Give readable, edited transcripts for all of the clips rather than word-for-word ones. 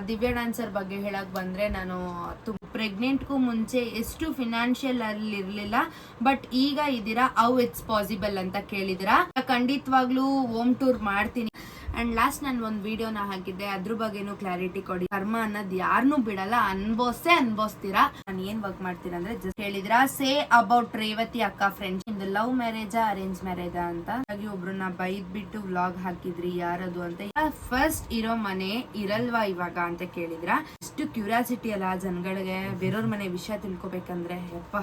Divya dancer ಬಗ್ಗೆ ಹೇಳಕ್ ಬಂದ್ರೆ, ನಾನು ಪ್ರೆಗ್ನೆಂಟ್ಗೂ ಮುಂಚೆ ಎಷ್ಟು ಫಿನಾನ್ಷಿಯಲ್ ಅಲ್ಲಿ ಇರ್ಲಿಲ್ಲ, ಬಟ್ ಈಗ ಇದೀರಾ, ಹೌ ಇಟ್ಸ್ ಪಾಸಿಬಲ್ ಅಂತ ಕೇಳಿದಿರಾ. ಖಂಡಿತವಾಗ್ಲೂ ಹೋಮ್ ಟೂರ್ ಮಾಡ್ತೀನಿ. ಅಂಡ್ ಲಾಸ್ಟ್ ನಾನು ಒಂದು ವಿಡಿಯೋನ ಹಾಕಿದ್ದೆ, ಅದ್ರ ಬಗ್ಗೆನೂ ಕ್ಲಾರಿಟಿ ಕೊಡಿ. ಕರ್ಮ ಅನ್ನೋದು ಯಾರನ್ನೂ ಬಿಡಲ್ಲ, ಅನ್ಭವಿಸ್ತೀರಾ. ನಾನು ಏನ್ ವರ್ಕ್ ಮಾಡ್ತೀನಿ ಅಂದ್ರೆ, ಜಸ್ಟ್ ಹೇಳಿದ್ರ ಸೇ ಅಬೌಟ್ ರೇವತಿ ಅಕ್ಕ ಫ್ರೆಂಡ್ಸ್, ಇದು ಲವ್ ಮ್ಯಾರೇಜಾ ಅರೇಂಜ್ ಮ್ಯಾರೇಜಾ ಅಂತ. ಹಾಗೆ ಒಬ್ರನ್ನ ಬೈದ್ ಬಿಟ್ಟು ವ್ಲಾಗ್ ಹಾಕಿದ್ರಿ, ಯಾರದು ಅಂತ. ಫಸ್ಟ್ ಇರೋ ಮನೆ ಇರಲ್ವಾ ಇವಾಗ ಅಂತ ಕೇಳಿದ್ರ, ಎಷ್ಟು ಕ್ಯೂರಿಯಾಸಿಟಿ ಅಲ್ಲ ಜನಗಳಿಗೆ ಬೇರೆಯವ್ರ ಮನೆ ವಿಷಯ ತಿಳ್ಕೊಬೇಕಂದ್ರೆ. ಯಪ್ಪ,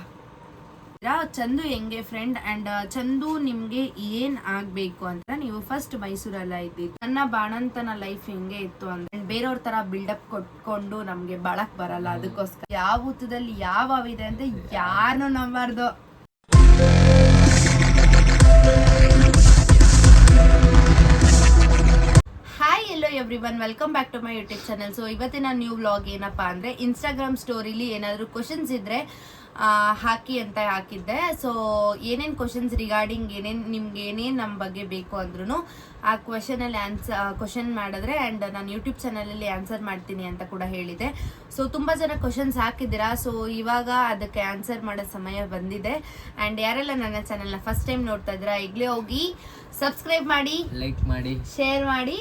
ಚಂದು ಹೆಂಗೆ ಫ್ರೆಂಡ್ ಅಂಡ್ ಚಂದು ನಿಮ್ಗೆ ಏನ್ ಆಗ್ಬೇಕು ಅಂತ. ನೀವು ಫಸ್ಟ್ ಮೈಸೂರಲ್ಲ ಇದ್ದಿದ್ದು, ನನ್ನ ಬಾಣಂತನ ಲೈಫ್ ಹೆಂಗೆ ಇತ್ತು ಅಂದ್ರೆ, ಬೇರೆಯವ್ರ ತರ ಬಿಲ್ಡಪ್ ಕೊಟ್ಕೊಂಡು ನಮ್ಗೆ ಬಾಳಕ್ ಬರಲ್ಲ. ಅದಕ್ಕೋಸ್ಕರ ಯಾವ ಹುತ್ತದಲ್ಲಿ ಯಾವ ಅವಿದೆ ಅಂತ ಯಾರನ್ನು ನಂಬಾರ್ದು. Hi, hello everyone, welcome back to my YouTube channel. So ಇವತ್ತಿನ ನ್ಯೂ ವ್ಲಾಗ್ ಏನಪ್ಪಾ ಅಂದ್ರೆ, ಇನ್ಸ್ಟಾಗ್ರಾಮ್ ಸ್ಟೋರಿಲಿ ಏನಾದ್ರು ಕ್ವಶನ್ಸ್ ಇದ್ರೆ ಹಾಕಿ ಅಂತ ಹಾಕಿದ್ದೆ. ಸೊ ಏನೇನು ಕ್ವಶನ್ಸ್ ರಿಗಾರ್ಡಿಂಗ್ ನಿಮ್ಗೆ ಏನೇನು ನಮ್ಮ ಬಗ್ಗೆ ಬೇಕು ಅಂದ್ರೂ ಆ ಕ್ವಶನಲ್ಲಿ ಕ್ವಶನ್ ಮಾಡಿದ್ರೆ ಆ್ಯಂಡ್ ನಾನು ಯೂಟ್ಯೂಬ್ ಚಾನಲಲ್ಲಿ ಆನ್ಸರ್ ಮಾಡ್ತೀನಿ ಅಂತ ಕೂಡ ಹೇಳಿದೆ. ಸೊ ತುಂಬ ಜನ ಕ್ವಶನ್ಸ್ ಹಾಕಿದ್ದೀರಾ. ಸೊ ಇವಾಗ ಅದಕ್ಕೆ ಆನ್ಸರ್ ಮಾಡೋ ಸಮಯ ಬಂದಿದೆ. ಆ್ಯಂಡ್ ಯಾರೆಲ್ಲ ನನ್ನ ಚಾನಲ್ನ ಫಸ್ಟ್ ಟೈಮ್ ನೋಡ್ತಾ ಇದ್ದೀರಾ, ಈಗಲೇ ಹೋಗಿ ಸಬ್ಸ್ಕ್ರೈಬ್ ಮಾಡಿ, ಲೈಕ್ ಮಾಡಿ, ಶೇರ್ ಮಾಡಿ,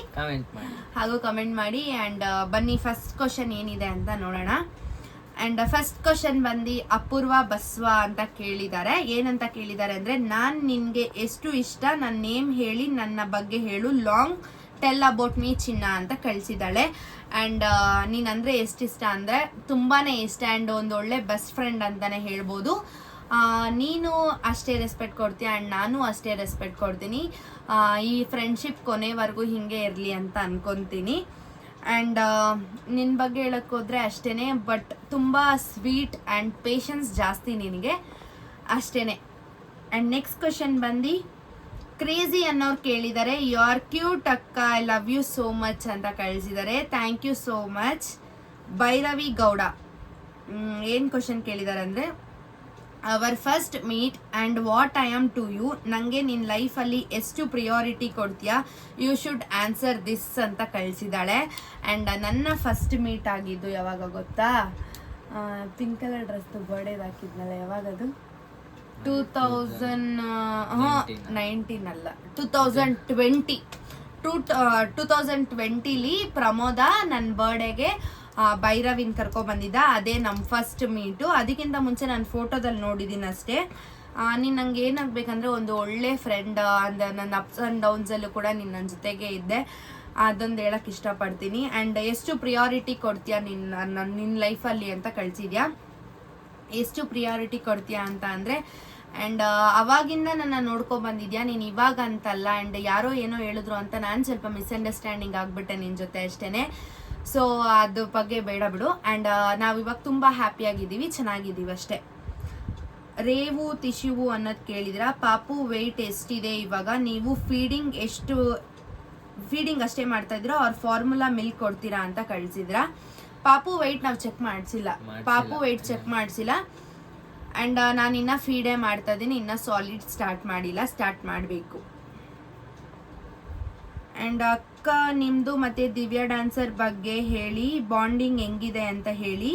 ಹಾಗೂ ಕಮೆಂಟ್ ಮಾಡಿ. ಆ್ಯಂಡ್ ಬನ್ನಿ ಫಸ್ಟ್ ಕ್ವಶನ್ ಏನಿದೆ ಅಂತ ನೋಡೋಣ. ಅಂಡ್ ಫಸ್ಟ್ ಕ್ವಶನ್ ಬಂದು ಅಪೂರ್ವ ಬಸ್ವ ಅಂತ ಕೇಳಿದ್ದಾರೆ. ಏನಂತ ಕೇಳಿದ್ದಾರೆ ಅಂದ್ರೆ, ನಾನ್ ನಿನ್ಗೆ ಎಷ್ಟು ಇಷ್ಟ, ನನ್ನ ನೇಮ್ ಹೇಳಿ, ನನ್ನ ಬಗ್ಗೆ ಹೇಳು, ಲಾಂಗ್ ಟೆಲ್ ಅಬೌಟ್ ಮೀ ಚಿನ್ನ ಅಂತ ಕಳಿಸಿದ್ದಾಳೆ. ಅಂಡ್ ನೀನಂದ್ರೆ ಎಷ್ಟು ಇಷ್ಟ ಅಂದ್ರೆ ತುಂಬಾನೇ ಇಷ್ಟ, ಅಂಡ್ ಒಂದು ಒಳ್ಳೆ ಬೆಸ್ಟ್ ಫ್ರೆಂಡ್ ಅಂತಾನೆ ಹೇಳ್ಬೋದು. ನೀನು ಅಷ್ಟೇ ರೆಸ್ಪೆಕ್ಟ್ ಕೊಡ್ತೀಯ ಅಂಡ್ ನಾನು ಅಷ್ಟೇ ರೆಸ್ಪೆಕ್ಟ್ ಕೊಡ್ತೀನಿ. ಈ ಫ್ರೆಂಡ್ಶಿಪ್ ಕೊನೆವರೆಗೂ ಹಿಂಗೆ ಇರಲಿ ಅಂತ ಅನ್ಕೊಂತೀನಿ. ಆ್ಯಂಡ್ ನಿನ್ನ ಬಗ್ಗೆ ಹೇಳಕ್ಕೆ ಹೋದರೆ ಅಷ್ಟೇ, ಬಟ್ ತುಂಬ ಸ್ವೀಟ್ ಆ್ಯಂಡ್ ಪೇಷನ್ಸ್ ಜಾಸ್ತಿ ನಿನಗೆ, ಅಷ್ಟೇ. ಆ್ಯಂಡ್ ನೆಕ್ಸ್ಟ್ ಕ್ವಶನ್ ಬಂದು ಕ್ರೇಜಿ ಅನ್ನೋರು ಕೇಳಿದ್ದಾರೆ, ಯು ಆರ್ ಕ್ಯೂಟ್ ಅಕ್ಕ, I love you so much ಅಂತ ಕಳಿಸಿದ್ದಾರೆ. Thank you so much. Bhairavi Gowda ಏನು ಕ್ವಶನ್ ಕೇಳಿದ್ದಾರೆ ಅಂದರೆ, our first meet and what I am to you, ನನಗೆ ನಿನ್ನ ಲೈಫಲ್ಲಿ ಎಷ್ಟು ಪ್ರಿಯಾರಿಟಿ ಕೊಡ್ತೀಯಾ, ಯು ಶುಡ್ ಆನ್ಸರ್ ದಿಸ್ ಅಂತ ಕಳಿಸಿದ್ದಾಳೆ. ಆ್ಯಂಡ್ ನನ್ನ ಫಸ್ಟ್ ಮೀಟ್ ಆಗಿದ್ದು ಯಾವಾಗ ಗೊತ್ತಾ, ಪಿಂಕ್ ಕಲರ್ ಡ್ರೆಸ್ದು ಬರ್ಡೇದು ಹಾಕಿದ್ನಲ್ಲ, ಯಾವಾಗದು 2019 ಅಲ್ಲ, 2020ಲಿ ಪ್ರಮೋದ ನನ್ನ ಬರ್ಡೇಗೆ ಭೈರವಿನ್ ಕರ್ಕೊಬಂದಿದ್ದ. ಅದೇ ನಮ್ಮ ಫಸ್ಟ್ ಮೀಟು. ಅದಕ್ಕಿಂತ ಮುಂಚೆ ನಾನು ಫೋಟೋದಲ್ಲಿ ನೋಡಿದ್ದೀನಿ ಅಷ್ಟೇ. ನೀನು ನಂಗೆ ಏನಾಗಬೇಕಂದ್ರೆ ಒಂದು ಒಳ್ಳೆ ಫ್ರೆಂಡ್, ಅಂದರೆ ನನ್ನ ಅಪ್ಸ್ ಆ್ಯಂಡ್ ಡೌನ್ಸಲ್ಲೂ ಕೂಡ ನೀನು ನನ್ನ ಜೊತೆಗೆ ಇದ್ದೆ, ಅದೊಂದು ಹೇಳಕ್ಕೆ ಇಷ್ಟಪಡ್ತೀನಿ. ಆ್ಯಂಡ್ ಎಷ್ಟು ಪ್ರಿಯಾರಿಟಿ ಕೊಡ್ತೀಯಾ ನಿನ್ನ ಲೈಫಲ್ಲಿ ಅಂತ ಕಳಿಸಿದ್ಯಾ. ಎಷ್ಟು ಪ್ರಿಯಾರಿಟಿ ಕೊಡ್ತೀಯಾ ಅಂತ ಅಂದರೆ, ಆ್ಯಂಡ್ ಅವಾಗಿಂದ ನನ್ನ ನೋಡ್ಕೊಬಂದಿದ್ಯಾ ನೀನು, ಇವಾಗ ಅಂತಲ್ಲ. ಆ್ಯಂಡ್ ಯಾರೋ ಏನೋ ಹೇಳಿದ್ರು ಅಂತ ನಾನು ಸ್ವಲ್ಪ ಮಿಸ್ಅಂಡರ್ಸ್ಟ್ಯಾಂಡಿಂಗ್ ಆಗಿಬಿಟ್ಟೆ ನಿನ್ನ ಜೊತೆ, ಅಷ್ಟೇ. ಸೊ ಅದ್ರ ಬಗ್ಗೆ ಬೇಡ ಬಿಡು. ಆ್ಯಂಡ್ ನಾವಿವಾಗ ತುಂಬ ಹ್ಯಾಪಿಯಾಗಿದ್ದೀವಿ, ಚೆನ್ನಾಗಿದ್ದೀವಿ ಅಷ್ಟೇ. ರೇವು ತಿಶಿವು ಅನ್ನೋದು ಕೇಳಿದ್ರ, ಪಾಪು ವೆಯ್ಟ್ ಎಷ್ಟಿದೆ ಇವಾಗ, ನೀವು ಫೀಡಿಂಗ್ ಅಷ್ಟೇ ಮಾಡ್ತಾ ಇದ್ದೀರಾ ಅವ್ರ ಫಾರ್ಮುಲಾ ಮಿಲ್ಕ್ ಕೊಡ್ತೀರಾ ಅಂತ ಕಳಿಸಿದ್ರ. ಪಾಪು ವೆಯ್ಟ್ ನಾವು ಚೆಕ್ ಮಾಡಿಸಿಲ್ಲ, ಪಾಪು ವೆಯ್ಟ್ ಚೆಕ್ ಮಾಡಿಸಿಲ್ಲ. ಆ್ಯಂಡ್ ನಾನು ಇನ್ನೂ ಫೀಡೇ ಮಾಡ್ತಾ ಇದ್ದೀನಿ, ಇನ್ನೂ ಸಾಲಿಡ್ ಸ್ಟಾರ್ಟ್ ಮಾಡಿಲ್ಲ, ಸ್ಟಾರ್ಟ್ ಮಾಡಬೇಕು. ಆ್ಯಂಡ್ ಅಕ್ಕ, ನಿಮ್ಮದು ಮತ್ತು ದಿವ್ಯಾ ಡ್ಯಾನ್ಸರ್ ಬಗ್ಗೆ ಹೇಳಿ, ಬಾಂಡಿಂಗ್ ಹೆಂಗಿದೆ ಅಂತ ಹೇಳಿ,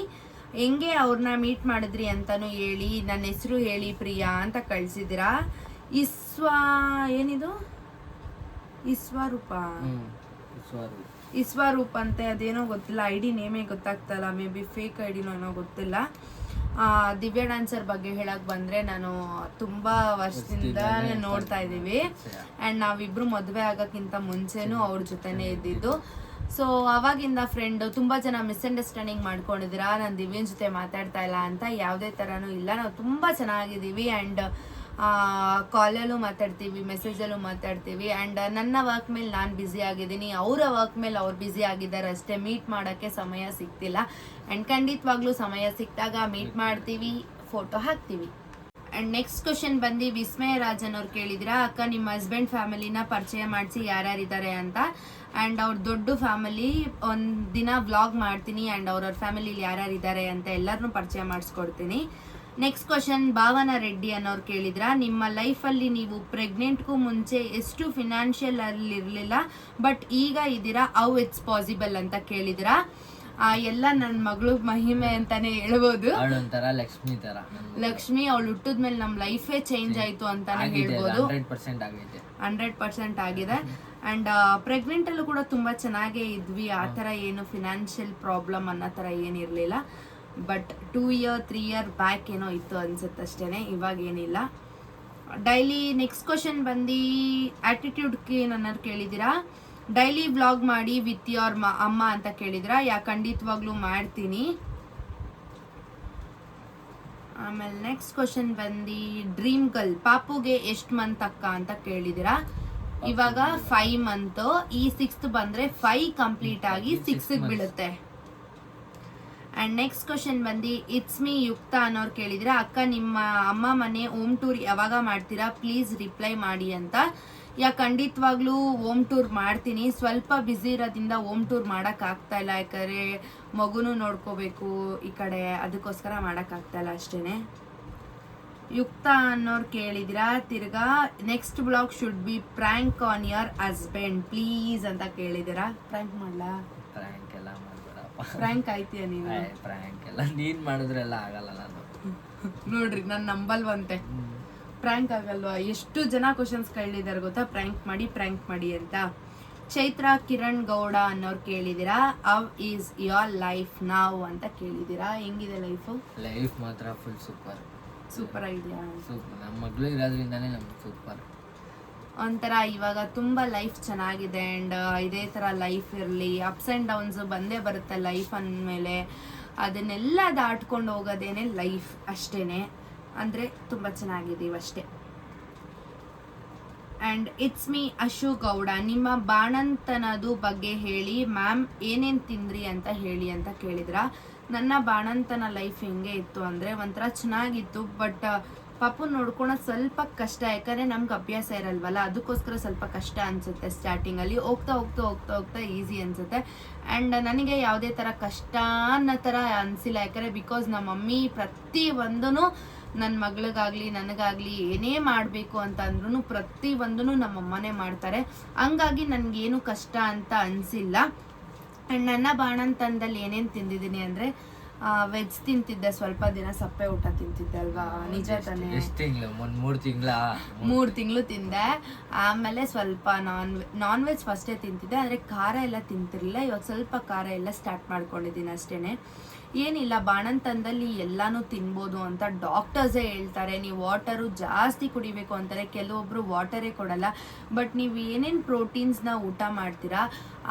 ಹೆಂಗೆ ಅವ್ರನ್ನ ಮೀಟ್ ಮಾಡಿದ್ರಿ ಅಂತಲೂ ಹೇಳಿ, ನನ್ನ ಹೆಸರು ಹೇಳಿ ಪ್ರಿಯಾ ಅಂತ ಕಳಿಸಿದ್ದೀರಾ. ಏನಿದು ಇಸ್ವಾರೂಪ ಅಂತೆ, ಅದೇನೋ ಗೊತ್ತಿಲ್ಲ, ಐ ಡಿ ನೇಮೇ ಗೊತ್ತಾಗ್ತಲ್ಲ, ಮೇ ಬಿ ಫೇಕ್ ಐ ಡಿನೋ ಏನೋ ಗೊತ್ತಿಲ್ಲ. ದಿವ್ಯಾ ಡ್ಯಾನ್ಸರ್ ಬಗ್ಗೆ ಹೇಳಕ್ ಬಂದ್ರೆ, ನಾನು ತುಂಬಾ ವರ್ಷದಿಂದ ನೋಡ್ತಾ ಇದ್ದೀವಿ. ಆ್ಯಂಡ್ ನಾವಿಬ್ರು ಮದುವೆ ಆಗೋಕ್ಕಿಂತ ಮುಂಚೆನೂ ಅವ್ರ ಜೊತೆನೇ ಇದ್ದಿದ್ದು. ಸೊ ಅವಾಗಿಂದ ಫ್ರೆಂಡ್. ತುಂಬ ಜನ ಮಿಸ್ಅಂಡರ್ಸ್ಟ್ಯಾಂಡಿಂಗ್ ಮಾಡ್ಕೊಂಡಿದ್ದೀರಾ, ನಾನು ದಿವ್ಯನ ಜೊತೆ ಮಾತಾಡ್ತಾ ಇಲ್ಲ ಅಂತ. ಯಾವುದೇ ಥರನೂ ಇಲ್ಲ, ನಾವು ತುಂಬ ಚೆನ್ನಾಗಿದ್ದೀವಿ. ಆ್ಯಂಡ್ ಕಾಲಲ್ಲೂ ಮಾತಾಡ್ತೀವಿ, ಮೆಸೇಜಲ್ಲೂ ಮಾತಾಡ್ತೀವಿ. ಆ್ಯಂಡ್ ನನ್ನ ವರ್ಕ್ ಮೇಲೆ ನಾನು ಬ್ಯುಸಿ ಆಗಿದ್ದೀನಿ, ಅವರ ವರ್ಕ್ ಮೇಲೆ ಅವ್ರು ಬ್ಯುಸಿ ಆಗಿದ್ದಾರೆ ಅಷ್ಟೇ. ಮೀಟ್ ಮಾಡೋಕ್ಕೆ ಸಮಯ ಸಿಗ್ತಿಲ್ಲ. ಆ್ಯಂಡ್ ಖಂಡಿತವಾಗ್ಲೂ ಸಮಯ ಸಿಕ್ಕಿದಾಗ ಮೀಟ್ ಮಾಡ್ತೀವಿ, ಫೋಟೋ ಹಾಕ್ತೀವಿ. ಆ್ಯಂಡ್ ನೆಕ್ಸ್ಟ್ ಕ್ವಶನ್ ಬಂದು ವಿಸ್ಮಯ ರಾಜನ್ ಅವ್ರು ಕೇಳಿದಿರಾ, ಅಕ್ಕ ನಿಮ್ಮ ಹಸ್ಬೆಂಡ್ ಫ್ಯಾಮಿಲಿನ ಪರಿಚಯ ಮಾಡಿಸಿ, ಯಾರ್ಯಾರಿದ್ದಾರೆ ಅಂತ. ಆ್ಯಂಡ್ ಅವ್ರ ದೊಡ್ಡ ಫ್ಯಾಮಿಲಿ, ಒಂದು ದಿನ ವ್ಲಾಗ್ ಮಾಡ್ತೀನಿ ಆ್ಯಂಡ್ ಅವ್ರವ್ರ ಫ್ಯಾಮಿಲಿಲಿ ಯಾರ್ಯಾರಿದ್ದಾರೆ ಅಂತ ಎಲ್ಲರನ್ನೂ ಪರಿಚಯ ಮಾಡಿಸ್ಕೊಡ್ತೀನಿ. ನೆಕ್ಸ್ಟ್ ಕ್ವಶನ್ ಭಾವನಾ ರೆಡ್ಡಿ ಅನ್ನೋರು ಕೇಳಿದ್ರ, ನಿಮ್ಮ ಲೈಫಲ್ಲಿ ನೀವು ಪ್ರೆಗ್ನೆಂಟ್ಗೂ ಮುಂಚೆ ಎಷ್ಟು ಫಿನಾನ್ಷಿಯಲ್ ಅಲ್ಲಿ ಇರಲಿಲ್ಲ, ಬಟ್ ಈಗ ಇದ್ದೀರಾ, ಹೌ ಇಟ್ಸ್ ಪಾಸಿಬಲ್ ಅಂತ ಕೇಳಿದ್ರ. ಎಲ್ಲ ನನ್ನ ಮಗಳು ಮಹಿಮೆ ಅಂತಾನೆ ಹೇಳ್ಬೋದು. ಒಂಥರ ಲಕ್ಷ್ಮಿ ತರ. ಲಕ್ಷ್ಮಿ ಅವಳು ಹುಟ್ಟಿದ್ಮೇಲೆ ನಮ್ಮ ಲೈಫೇ ಚೇಂಜ್ ಆಯ್ತು ಅಂತಾನೆ ಹೇಳ್ಬೋದು. 100% ಆಗಿದೆ. ಅಂಡ್ ಪ್ರೆಗ್ನೆಂಟ್ ಅಲ್ಲೂ ಕೂಡ ತುಂಬಾ ಚೆನ್ನಾಗೇ ಇದ್ವಿ. ಆ ಥರ ಏನು ಫಿನಾನ್ಷಿಯಲ್ ಪ್ರಾಬ್ಲಮ್ ಅನ್ನೋ ಥರ ಏನಿರಲಿಲ್ಲ. ಬಟ್ 2 year 3 year ಬ್ಯಾಕ್ ಏನೋ ಇತ್ತು ಅನ್ಸುತ್ತೆ ಅಷ್ಟೇನೆ, ಇವಾಗ ಏನಿಲ್ಲ. ಡೈಲಿ ನೆಕ್ಸ್ಟ್ ಕ್ವಶನ್ ಬಂದು ಆಟಿಟ್ಯೂಡ್ಗೆ ನನ್ನನ್ನು ಕೇಳಿದ್ದೀರಾ. ಡೈಲಿ ವ್ಲಾಗ್ ಮಾಡಿ ವಿತ್ ಯೋರ್ ಅಮ್ಮ ಅಂತ ಕೇಳಿದಿರಾ. ಖಂಡಿತವಾಗ್ಲೂ ಮಾಡ್ತೀನಿ. ಆಮೇಲೆ ನೆಕ್ಸ್ಟ್ ಕ್ವಶನ್ ಬಂದು ಡ್ರೀಮ್ ಗರ್ಲ್ ಪಾಪುಗೆ ಎಷ್ಟು ಮಂತ್ ಅಕ್ಕ ಅಂತ ಕೇಳಿದಿರಾ. ಇವಾಗ 5 month. ಈ 6th ಬಂದ್ರೆ 5 ಕಂಪ್ಲೀಟ್ ಆಗಿ 6ಗೆ ಬೀಳುತ್ತೆ. ಅಂಡ್ ನೆಕ್ಸ್ಟ್ ಕ್ವಶನ್ ಬಂದು ಇಟ್ಸ್ ಮೀ ಯುಕ್ತ ಅನ್ನೋರು ಕೇಳಿದಿರಾ. ಅಕ್ಕ ನಿಮ್ಮ ಅಮ್ಮ ಮನೆ ಹೋಮ್ ಟೂರ್ ಯಾವಾಗ ಮಾಡ್ತೀರಾ ಪ್ಲೀಸ್ ರಿಪ್ಲೈ ಮಾಡಿ ಅಂತ. ಖಂಡಿತವಾಗ್ಲೂ ಹೋಮ್ ಟೂರ್ ಮಾಡ್ತೀನಿ. ಸ್ವಲ್ಪ ಬ್ಯುಸಿ ಇರೋದ್ರಿಂದ ಹೋಮ್ ಟೂರ್ ಮಾಡೋಕ್ಕಾಗ್ತಾ ಇಲ್ಲ, ಯಾಕಂದರೆ ಮಗುನೂ ನೋಡ್ಕೋಬೇಕು ಈ ಕಡೆ, ಅದಕ್ಕೋಸ್ಕರ ಮಾಡೋಕ್ಕಾಗ್ತಾ ಇಲ್ಲ ಅಷ್ಟೇ. ಯುಕ್ತ ಅನ್ನೋರು ಕೇಳಿದಿರಾ. ತಿರ್ಗಾ next blog should be prank on your husband please ಅಂತ ಕೇಳಿದಿರಾ. ಪ್ರ್ಯಾಂಕ್ ಮಾಡಲಾ? ಪ್ರ್ಯಾಂಕ್ ಎಲ್ಲ ಮಾಡ್ಬೇಡಪ್ಪ. ಪ್ರ್ಯಾಂಕ್ ಆಯ್ತೀಯ ನೀವು? ಪ್ರ್ಯಾಂಕ್ ಎಲ್ಲ ನೀನು ಮಾಡಿದ್ರೆಲ್ಲ ಆಗಲ್ಲ. ನಾನು ನೋಡ್ರಿ ನಾನು ನಂಬಲ್ವಂತೆ. ಪ್ರ್ಯಾಂಕ್ ಆಗಲ್ವಾ? ಎಷ್ಟು ಜನ ಕ್ವಶನ್ಸ್ ಕೇಳಿದಾರೆ ಗೊತ್ತಾ, ಪ್ರ್ಯಾಂಕ್ ಮಾಡಿ ಅಂತ. ಚೈತ್ರ ಕಿರಣ್ ಗೌಡ ಅನ್ನೋರು ಕೇಳಿದಿರಾ. ಹೌ ಈಸ್ ಯೋರ್ ಲೈಫ್ ನಾವ್ ಅಂತ ಕೇಳಿದಿರಾ. ಹೆಂಗಿದೆ ಲೈಫ್ ಮಾತ್ರ ಫುಲ್ ಸೂಪರ್ ಆಗಿದೆಯಾ? ಸೂಪರ್. ನಮ್ಮ ಮಗಳು ಇರೋದ್ರಿಂದಾನೇ ನಮ್ಗೆ ಸೂಪರ್. ಒಂಥರ ಇವಾಗ ತುಂಬ ಲೈಫ್ ಚೆನ್ನಾಗಿದೆ. ಆ್ಯಂಡ್ ಇದೇ ಥರ ಲೈಫ್ ಇರಲಿ. ಅಪ್ಸ್ ಆ್ಯಂಡ್ ಡೌನ್ಸ್ ಬಂದೇ ಬರುತ್ತೆ ಲೈಫ್ ಅಂದಮೇಲೆ. ಅದನ್ನೆಲ್ಲ ದಾಟ್ಕೊಂಡು ಹೋಗೋದೇನೆ ಲೈಫ್ ಅಷ್ಟೇ. ಅಂದರೆ ತುಂಬ ಚೆನ್ನಾಗಿದ್ದೀವಿ ಅಷ್ಟೇ. And it's me Ashu Gowda. ನಿಮ್ಮ ಬಾಣಂತನದು ಬಗ್ಗೆ ಹೇಳಿ ಮ್ಯಾಮ್, ಏನೇನು ತಿಂದ್ರಿ ಅಂತ ಹೇಳಿ ಅಂತ ಕೇಳಿದ್ರ. ನನ್ನ ಬಾಣಂತನ ಲೈಫ್ ಹೆಂಗೆ ಇತ್ತು ಅಂದರೆ ಒಂಥರ ಚೆನ್ನಾಗಿತ್ತು. ಬಟ್ ಪಾಪು ನೋಡ್ಕೊಳೋದು ಸ್ವಲ್ಪ ಕಷ್ಟ, ಯಾಕಂದರೆ ನಮ್ಗೆ ಅಭ್ಯಾಸ ಇರಲ್ವಲ್ಲ, ಅದಕ್ಕೋಸ್ಕರ ಸ್ವಲ್ಪ ಕಷ್ಟ ಅನಿಸುತ್ತೆ ಸ್ಟಾರ್ಟಿಂಗಲ್ಲಿ. ಹೋಗ್ತಾ ಈಸಿ ಅನಿಸುತ್ತೆ. ಆ್ಯಂಡ್ ನನಗೆ ಯಾವುದೇ ಥರ ಕಷ್ಟ ಅನ್ನೋ ಥರ ಅನಿಸಿಲ್ಲ, ಯಾಕಂದರೆ ಬಿಕಾಸ್ ನಮ್ಮ ಮಮ್ಮಿ ಪ್ರತಿಯೊಂದೂ ನನ್ನ ಮಗಳಿಗಾಗಲಿ ನನಗಾಗಲಿ ಏನೇ ಮಾಡಬೇಕು ಅಂತ ಅಂದ್ರೂ ಪ್ರತಿಯೊಂದೂ ನಮ್ಮಮ್ಮನೇ ಮಾಡ್ತಾರೆ. ಹಂಗಾಗಿ ನನಗೇನು ಕಷ್ಟ ಅಂತ ಅನಿಸಿಲ್ಲ. ಆ್ಯಂಡ್ ನನ್ನ ಬಾಣಂತನದಲ್ಲಿ ಏನೇನು ತಿಂದಿದ್ದೀನಿ ಅಂದರೆ ವೆಜ್ ತಿಂತಿದ್ದೆ, ಸ್ವಲ್ಪ ದಿನ ಸಪ್ಪೆ ಊಟ ತಿಂತಿದ್ದೆ ಅಲ್ವಾ, ನಿಜ ತಾನೇ? 3 ತಿಂಗಳು ತಿಂದೆ. ಆಮೇಲೆ ಸ್ವಲ್ಪ ನಾನ್ ವೆಜ್ ಫಸ್ಟೇ ತಿಂತಿದ್ದೆ, ಆದರೆ ಖಾರ ಎಲ್ಲ ತಿಂತಿರಲಿಲ್ಲ. ಇವಾಗ ಸ್ವಲ್ಪ ಖಾರ ಎಲ್ಲ ಸ್ಟಾರ್ಟ್ ಮಾಡ್ಕೊಂಡಿದ್ದೀನಿ ಅಷ್ಟೇ. ಏನಿಲ್ಲ, ಬಾಣಂತನದಲ್ಲಿ ಎಲ್ಲಾನು ತಿನ್ಬೋದು ಅಂತ ಡಾಕ್ಟರ್ಸೇ ಹೇಳ್ತಾರೆ. ನೀವು ವಾಟರು ಜಾಸ್ತಿ ಕುಡಿಬೇಕು ಅಂತಾರೆ, ಕೆಲವೊಬ್ರು ವಾಟರೇ ಕೊಡಲ್ಲ. ಬಟ್ ನೀವು ಏನೇನು ಪ್ರೋಟೀನ್ಸ್ನ ಊಟ ಮಾಡ್ತೀರಾ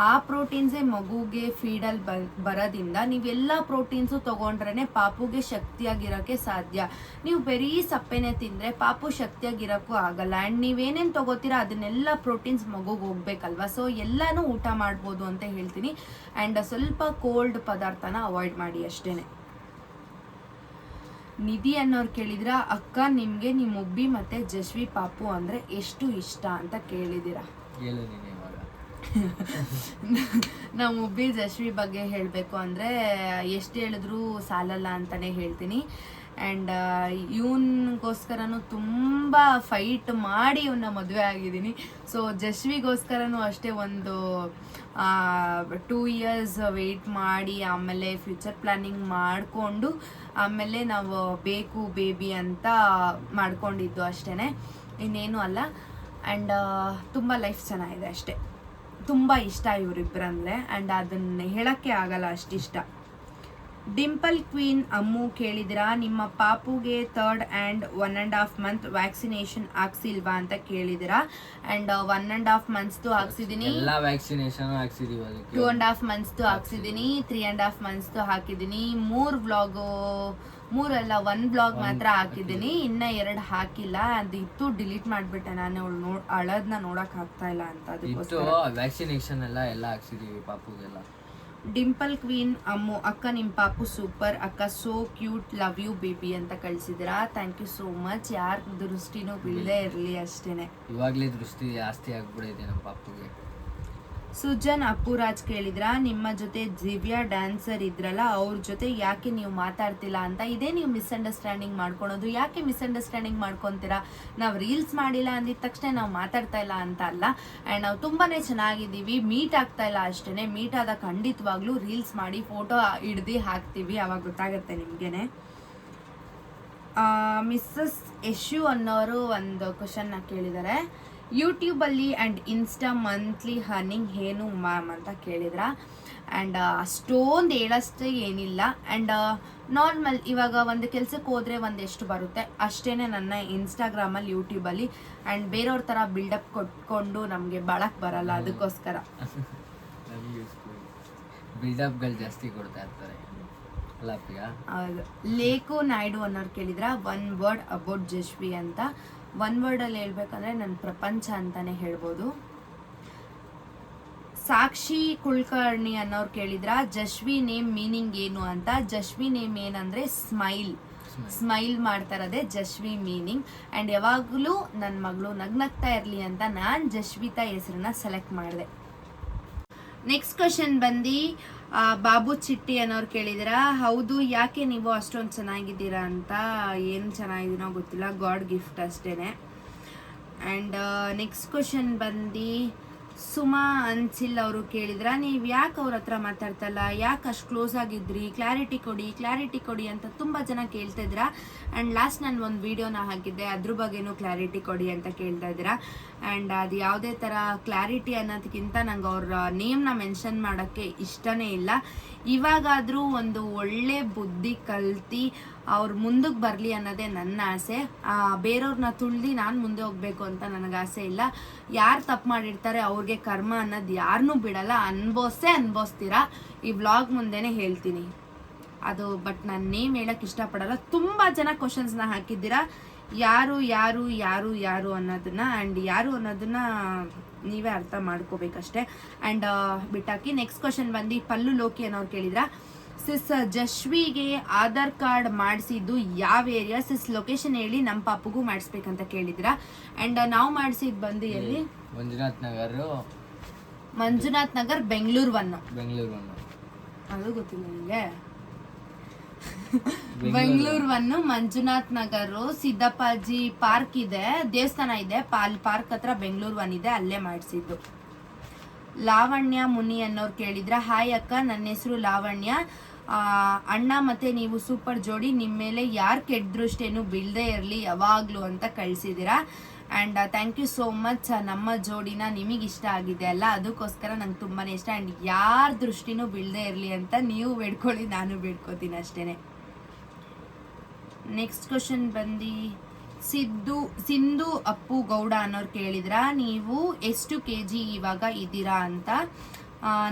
ಆ ಪ್ರೋಟೀನ್ಸೇ ಮಗುಗೆ ಫೀಡಲ್ಲಿ ಬರೋದ್ರಿಂದ ನೀವೆಲ್ಲ ಪ್ರೋಟೀನ್ಸು ತೊಗೊಂಡ್ರೆ ಪಾಪುಗೆ ಶಕ್ತಿಯಾಗಿರೋಕ್ಕೆ ಸಾಧ್ಯ. ನೀವು ಬರೀ ಸಪ್ಪೆನೇ ತಿಂದರೆ ಪಾಪು ಶಕ್ತಿಯಾಗಿರೋಕ್ಕೂ ಆಗಲ್ಲ. ಆ್ಯಂಡ್ ನೀವೇನೇನು ತೊಗೋತೀರಾ ಅದನ್ನೆಲ್ಲ ಪ್ರೋಟೀನ್ಸ್ ಮಗುಗೆ ಹೋಗ್ಬೇಕಲ್ವ. ಸೊ ಎಲ್ಲನೂ ಊಟ ಮಾಡ್ಬೋದು ಅಂತ ಹೇಳ್ತೀನಿ. ಆ್ಯಂಡ್ ಸ್ವಲ್ಪ ಕೋಲ್ಡ್ ಪದಾರ್ಥನ ಅವಾಯ್ಡ್ ಮಾಡಿ ಅಷ್ಟೇ. ನಿಧಿ ಅನ್ನೋರು ಕೇಳಿದ್ರ, ಅಕ್ಕ ನಿಮಗೆ ನಿಮ್ಮ ಮುಬ್ಬಿ ಮತ್ತು ಜಸ್ವಿ ಪಾಪು ಅಂದರೆ ಎಷ್ಟು ಇಷ್ಟ ಅಂತ ಕೇಳಿದ್ದೀರಾ. ನಮ್ಮ ಮುಬ್ಬಿ ಜಸ್ವಿ ಬಗ್ಗೆ ಹೇಳಬೇಕು ಅಂದರೆ ಎಷ್ಟು ಹೇಳಿದ್ರೂ ಸಾಲಲ್ಲ ಅಂತಲೇ ಹೇಳ್ತೀನಿ. ಆ್ಯಂಡ್ ಇವನಿಗೋಸ್ಕರನೂ ತುಂಬ ಫೈಟ್ ಮಾಡಿ ಇವನ್ನ ಮದುವೆ ಆಗಿದ್ದೀನಿ. ಸೊ ಜಸ್ವಿಗೋಸ್ಕರನೂ ಅಷ್ಟೇ ಒಂದು 2 years ವೆಯ್ಟ್ ಮಾಡಿ ಆಮೇಲೆ ಫ್ಯೂಚರ್ ಪ್ಲ್ಯಾನಿಂಗ್ ಮಾಡಿಕೊಂಡು ಆಮೇಲೆ ನಾವು ಬೇಕು ಬೇಬಿ ಅಂತ ಮಾಡ್ಕೊಂಡಿದ್ದು ಅಷ್ಟೇ, ಇನ್ನೇನು ಅಲ್ಲ. ಆ್ಯಂಡ್ ತುಂಬ ಲೈಫ್ ಚೆನ್ನಾಗಿದೆ ಅಷ್ಟೇ. ತುಂಬ ಇಷ್ಟ ಇವರಿಬ್ಬರಂದರೆ. ಆ್ಯಂಡ್ ಅದನ್ನು ಹೇಳೋಕ್ಕೆ ಆಗಲ್ಲ ಅಷ್ಟಿಷ್ಟ. ಡಿಂಪಲ್ ಕ್ವೀನ್ ಅಮ್ಮು ಕೇಳಿದಿರಾ, ನಿಮ್ಮ ಪಾಪುಗೆ 3rd and 1.5 month ವ್ಯಾಕ್ಸಿನೇಷನ್ ಹಾಕ್ಸಿಲ್ವಾ ಅಂತ ಕೇಳಿದಿರಾ. ಆ್ಯಂಡ್ 1.5 months ಹಾಕ್ಸಿದ್ದೀನಿ, 2.5 months ಹಾಕ್ಸಿದ್ದೀನಿ, 3.5 months ಹಾಕಿದ್ದೀನಿ. 3 ವ್ಲಾಗು 1 ವ್ಲಾಗ್ ಮಾತ್ರ ಹಾಕಿದ್ದೀನಿ, ಇನ್ನು 2 ಹಾಕಿಲ್ಲ. ಅದು ಇತ್ತು, ಡಿಲೀಟ್ ಮಾಡಿಬಿಟ್ಟೆ ನಾನು. ಅವಳು ಅಳೋದನ್ನ ನೋಡೋಕೆ ಆಗ್ತಾ ಇಲ್ಲ ಅಂತ. ಅದಕ್ಕೋಸ್ಕರ ವ್ಯಾಕ್ಸಿನೇಷನ್ ಎಲ್ಲ ಹಾಕ್ಸಿದ್ದೀವಿ ಪಾಪುಗೆಲ್ಲ. ಡಿಂಪಲ್ ಕ್ವೀನ್ ಅಮ್ಮು, ಅಕ್ಕ ನಿಮ್ಮ ಪಾಪು ಸೂಪರ್ ಅಕ್ಕ, so cute, love you baby ಅಂತ ಕಳಿಸಿದಿರಾ. Thank you so much. ಯಾರ ದೃಷ್ಟಿನೂ ಬೀಳದೇ ಇರಲಿ ಅಷ್ಟೇ. ಇವಾಗಲೇ ದೃಷ್ಟಿ ಜಾಸ್ತಿ ಆಗ್ಬಿಡೈತೆ ನಮ್ಮ ಪಾಪುಗೆ. ಸುಜನ್ ಅಪ್ಪುರಾಜ್ ಕೇಳಿದ್ರ ನಿಮ್ಮ ಜೊತೆ ದಿವ್ಯಾ ಡ್ಯಾನ್ಸರ್ ಇದ್ರಲ್ಲ ಅವ್ರ ಜೊತೆ ಯಾಕೆ ನೀವು ಮಾತಾಡ್ತಿಲ್ಲ ಅಂತ. ಇದೇ ನೀವು ಮಿಸ್ಅಂಡರ್ಸ್ಟ್ಯಾಂಡಿಂಗ್ ಮಾಡ್ಕೊಳೋದು. ಯಾಕೆ ಮಿಸ್ಅಂಡರ್ಸ್ಟ್ಯಾಂಡಿಂಗ್ ಮಾಡ್ಕೊತೀರಾ? ನಾವು ರೀಲ್ಸ್ ಮಾಡಿಲ್ಲ ಅಂದಿದ ತಕ್ಷಣ ನಾವು ಮಾತಾಡ್ತಾ ಇಲ್ಲ ಅಂತ ಅಲ್ಲ. ಆ್ಯಂಡ್ ನಾವು ತುಂಬಾ ಚೆನ್ನಾಗಿದ್ದೀವಿ, ಮೀಟ್ ಆಗ್ತಾ ಇಲ್ಲ ಅಷ್ಟೇ. ಮೀಟ್ ಆದ ಖಂಡಿತವಾಗ್ಲೂ ರೀಲ್ಸ್ ಮಾಡಿ ಫೋಟೋ ಹಿಡ್ದು ಹಾಕ್ತೀವಿ, ಅವಾಗ ಗೊತ್ತಾಗುತ್ತೆ ನಿಮಗೇನೆ. ಮಿಸ್ಸಸ್ ಯಶು ಅನ್ನೋರು ಒಂದು ಕ್ವಶನ್ನ ಕೇಳಿದ್ದಾರೆ. ಯೂಟ್ಯೂಬಲ್ಲಿ ಆ್ಯಂಡ್ ಇನ್ಸ್ಟಾ ಮಂತ್ಲಿ ಅರ್ನಿಂಗ್ ಏನು ಮ್ಯಾಮ್ ಅಂತ ಕೇಳಿದ್ರ. ಆ್ಯಂಡ್ ಅಷ್ಟೊಂದು ಹೇಳಷ್ಟೇ ಏನಿಲ್ಲ. ಆ್ಯಂಡ್ ನಾರ್ಮಲ್ ಇವಾಗ ಒಂದು ಕೆಲಸಕ್ಕೆ ಹೋದರೆ ಒಂದೆಷ್ಟು ಬರುತ್ತೆ ಅಷ್ಟೇ ನನ್ನ ಇನ್ಸ್ಟಾಗ್ರಾಮಲ್ಲಿ ಯೂಟ್ಯೂಬಲ್ಲಿ. ಆ್ಯಂಡ್ ಬೇರೆಯವ್ರ ಥರ ಬಿಲ್ಡಪ್ ಕೊಟ್ಕೊಂಡು ನಮಗೆ ಬಾಳಕ್ಕೆ ಬರಲ್ಲ, ಅದಕ್ಕೋಸ್ಕರ ಬಿಲ್ಡಪ್ಗಳು ಜಾಸ್ತಿ ಕೊಡ್ತಾ ಇರ್ತಾರೆ. ಹೌದು. ಲೇಖು ನಾಯ್ಡು ಅನ್ನೋರು ಕೇಳಿದ್ರ ಒನ್ ವರ್ಡ್ ಅಬೌಟ್ ಜಶ್ವಿ ಅಂತ. ಒನ್ ವರ್ಡಲ್ಲಿ ಹೇಳ್ಬೇಕಂದ್ರೆ ನನ್ನ ಪ್ರಪಂಚ ಅಂತಾನೆ ಹೇಳ್ಬೋದು. ಸಾಕ್ಷಿ ಕುಲಕರ್ಣಿ ಅನ್ನೋರು ಕೇಳಿದ್ರ ಜಶ್ವಿ ನೇಮ್ ಮೀನಿಂಗ್ ಏನು ಅಂತ. ಜಶ್ವಿ ನೇಮ್ ಏನಂದ್ರೆ ಸ್ಮೈಲ್ ಮಾಡ್ತಾ ಇರೋದೇ ಜಶ್ವಿ ಮೀನಿಂಗ್. ಆ್ಯಂಡ್ ಯಾವಾಗಲೂ ನನ್ನ ಮಗಳು ನಗ್ನಗ್ತಾ ಇರಲಿ ಅಂತ ನಾನು ಜಶ್ವಿತಾ ಹೆಸರನ್ನ ಸೆಲೆಕ್ಟ್ ಮಾಡಿದೆ. ನೆಕ್ಸ್ಟ್ ಕ್ವಶನ್ ಬಂದು ಬಾಬು ಚಿಟ್ಟಿ ಅನ್ನೋರು ಕೇಳಿದಿರ, ಹೌದು ಯಾಕೆ ನೀವು ಅಷ್ಟೊಂದು ಚೆನ್ನಾಗಿದ್ದೀರಾ ಅಂತ. ಏನು ಚೆನ್ನಾಗಿದ್ದೀನೋ ಗೊತ್ತಿಲ್ಲ, ಗಾಡ್ ಗಿಫ್ಟ್ ಅಷ್ಟೇನೆ. ಆ್ಯಂಡ್ ನೆಕ್ಸ್ಟ್ ಕ್ವಶನ್ ಬಂದು ಸುಮಾ ಅನ್ಸಿಲ್ ಅವರು ಕೇಳಿದ್ರ, ನೀವು ಯಾಕೆ ಅವ್ರ ಹತ್ರ ಮಾತಾಡ್ತಲ್ಲ, ಯಾಕೆ ಅಷ್ಟು ಕ್ಲೋಸ್ ಆಗಿದ್ರಿ, ಕ್ಲಾರಿಟಿ ಕೊಡಿ ಅಂತ ತುಂಬ ಜನ ಕೇಳ್ತಾ ಇದ್ರ. ಆ್ಯಂಡ್ ಲಾಸ್ಟ್ ನಾನು ಒಂದು ವಿಡಿಯೋನ ಹಾಕಿದ್ದೆ, ಅದ್ರ ಬಗ್ಗೆನೂ ಕ್ಲಾರಿಟಿ ಕೊಡಿ ಅಂತ ಕೇಳ್ತಾ ಇದ್ದೀರಾ. ಆ್ಯಂಡ್ ಅದು ಯಾವುದೇ ಥರ ಕ್ಲಾರಿಟಿ ಅನ್ನೋದಕ್ಕಿಂತ ನಂಗೆ ಅವ್ರ ನೇಮ್ನ ಮೆನ್ಷನ್ ಮಾಡೋಕ್ಕೆ ಇಷ್ಟನೇ ಇಲ್ಲ. ಇವಾಗಾದರೂ ಒಂದು ಒಳ್ಳೆ ಬುದ್ಧಿ ಕಲ್ತು ಅವ್ರು ಮುಂದಕ್ಕೆ ಬರಲಿ ಅನ್ನೋದೇ ನನ್ನ ಆಸೆ. ಬೇರೆಯವ್ರನ್ನ ತುಳ್ದು ನಾನು ಮುಂದೆ ಹೋಗಬೇಕು ಅಂತ ನನಗೆ ಆಸೆ ಇಲ್ಲ. ಯಾರು ತಪ್ಪು ಮಾಡಿರ್ತಾರೆ ಅವ್ರಿಗೆ ಕರ್ಮ ಅನ್ನೋದು ಯಾರನ್ನೂ ಬಿಡಲ್ಲ, ಅನ್ಭವಿಸ್ತೀರಾ. ಈ ವ್ಲಾಗ್ ಮುಂದೆನೇ ಹೇಳ್ತೀನಿ ಅದು. ಬಟ್ ನಾನು ನೇಮ್ ಹೇಳಕ್ಕೆ ಇಷ್ಟಪಡಲ್ಲ. ತುಂಬ ಜನ ಕ್ವಶನ್ಸ್ನ ಹಾಕಿದ್ದೀರಾ, ಯಾರು ಯಾರು ಯಾರು ಯಾರು ಅನ್ನೋದನ್ನ. ಆ್ಯಂಡ್ ಯಾರು ಅನ್ನೋದನ್ನ ನೀವೇ ಅರ್ಥ ಮಾಡ್ಕೋಬೇಕಷ್ಟೆ. ಆ್ಯಂಡ್ ಬಿಟ್ಟಾಕಿ. ನೆಕ್ಸ್ಟ್ ಕ್ವಶನ್ ಬಂದು ಪಲ್ಲು ಲೋಕಿ ಅನ್ನೋರು ಕೇಳಿದ್ರ, ಸಿಸ್ ಜಶ್ವಿಗೆ ಆಧಾರ್ ಕಾರ್ಡ್ ಮಾಡಿಸಿದ್ದು ಯಾವ ಏರಿಯಾ ಸಿಸ್, ಲೊಕೇಶನ್ ಹೇಳಿ ನಮ್ಮ ಪಾಪುಗೂ ಮಾಡಿಸ್ಬೇಕಂತ ಕೇಳಿದ್ರ. ಆ್ಯಂಡ್ ನಾವು ಮಾಡಿಸಿದ್ದು ಬಂದು ಎಲ್ಲಿ, ಮಂಜುನಾಥ್ ನಗರ್ ಬೆಂಗಳೂರು 1. ಅದು ಗೊತ್ತಿಲ್ಲ ನಿಮಗೆ. ಬೆಂಗಳೂರು 1 ಮಂಜುನಾಥ್ ನಗರ್ ಸಿದ್ದಪ್ಪಾಜಿ ಪಾರ್ಕ್ ಇದೆ, ದೇವಸ್ಥಾನ ಇದೆ, ಪಾರ್ಕ್ ಹತ್ರ ಬೆಂಗಳೂರು 1 ಇದೆ, ಅಲ್ಲೇ ಮಾಡಿಸಿದ್ದು. ಲಾವಣ್ಯ ಮುನಿ ಅನ್ನೋರು ಕೇಳಿದ್ರ, ಹಾಯ್ ಅಕ್ಕ, ನನ್ನ ಹೆಸರು ಲಾವಣ್ಯ. ಅಣ್ಣ ಮತ್ತೆ ನೀವು ಸೂಪರ್ ಜೋಡಿ, ನಿಮ್ಮ ಮೇಲೆ ಯಾರು ಕೆಟ್ಟ ದೃಷ್ಟೇನು ಬೀಳದೇ ಇರಲಿ ಯಾವಾಗಲೂ ಅಂತ ಕಳಿಸಿದ್ದೀರಾ. And thank you so much. ನಮ್ಮ ಜೋಡಿನ ನಿಮಗೆ ಇಷ್ಟ ಆಗಿದೆ ಅಲ್ಲ, ಅದಕ್ಕೋಸ್ಕರ ನಂಗೆ ತುಂಬಾ ಇಷ್ಟ. ಆ್ಯಂಡ್ ಯಾರ ದೃಷ್ಟಿನೂ ಬೀಳದೇ ಇರಲಿ ಅಂತ ನೀವು ಬೇಡ್ಕೊಳ್ಳಿ, ನಾನು ಬೇಡ್ಕೋತೀನಿ ಅಷ್ಟೇ. ನೆಕ್ಸ್ಟ್ ಕ್ವಶನ್ ಬಂದು ಸಿಂಧು ಅಪ್ಪು ಗೌಡ ಅನ್ನೋರು ಕೇಳಿದ್ರ, ನೀವು ಎಷ್ಟು kg ಇವಾಗ ಇದ್ದೀರಾ ಅಂತ.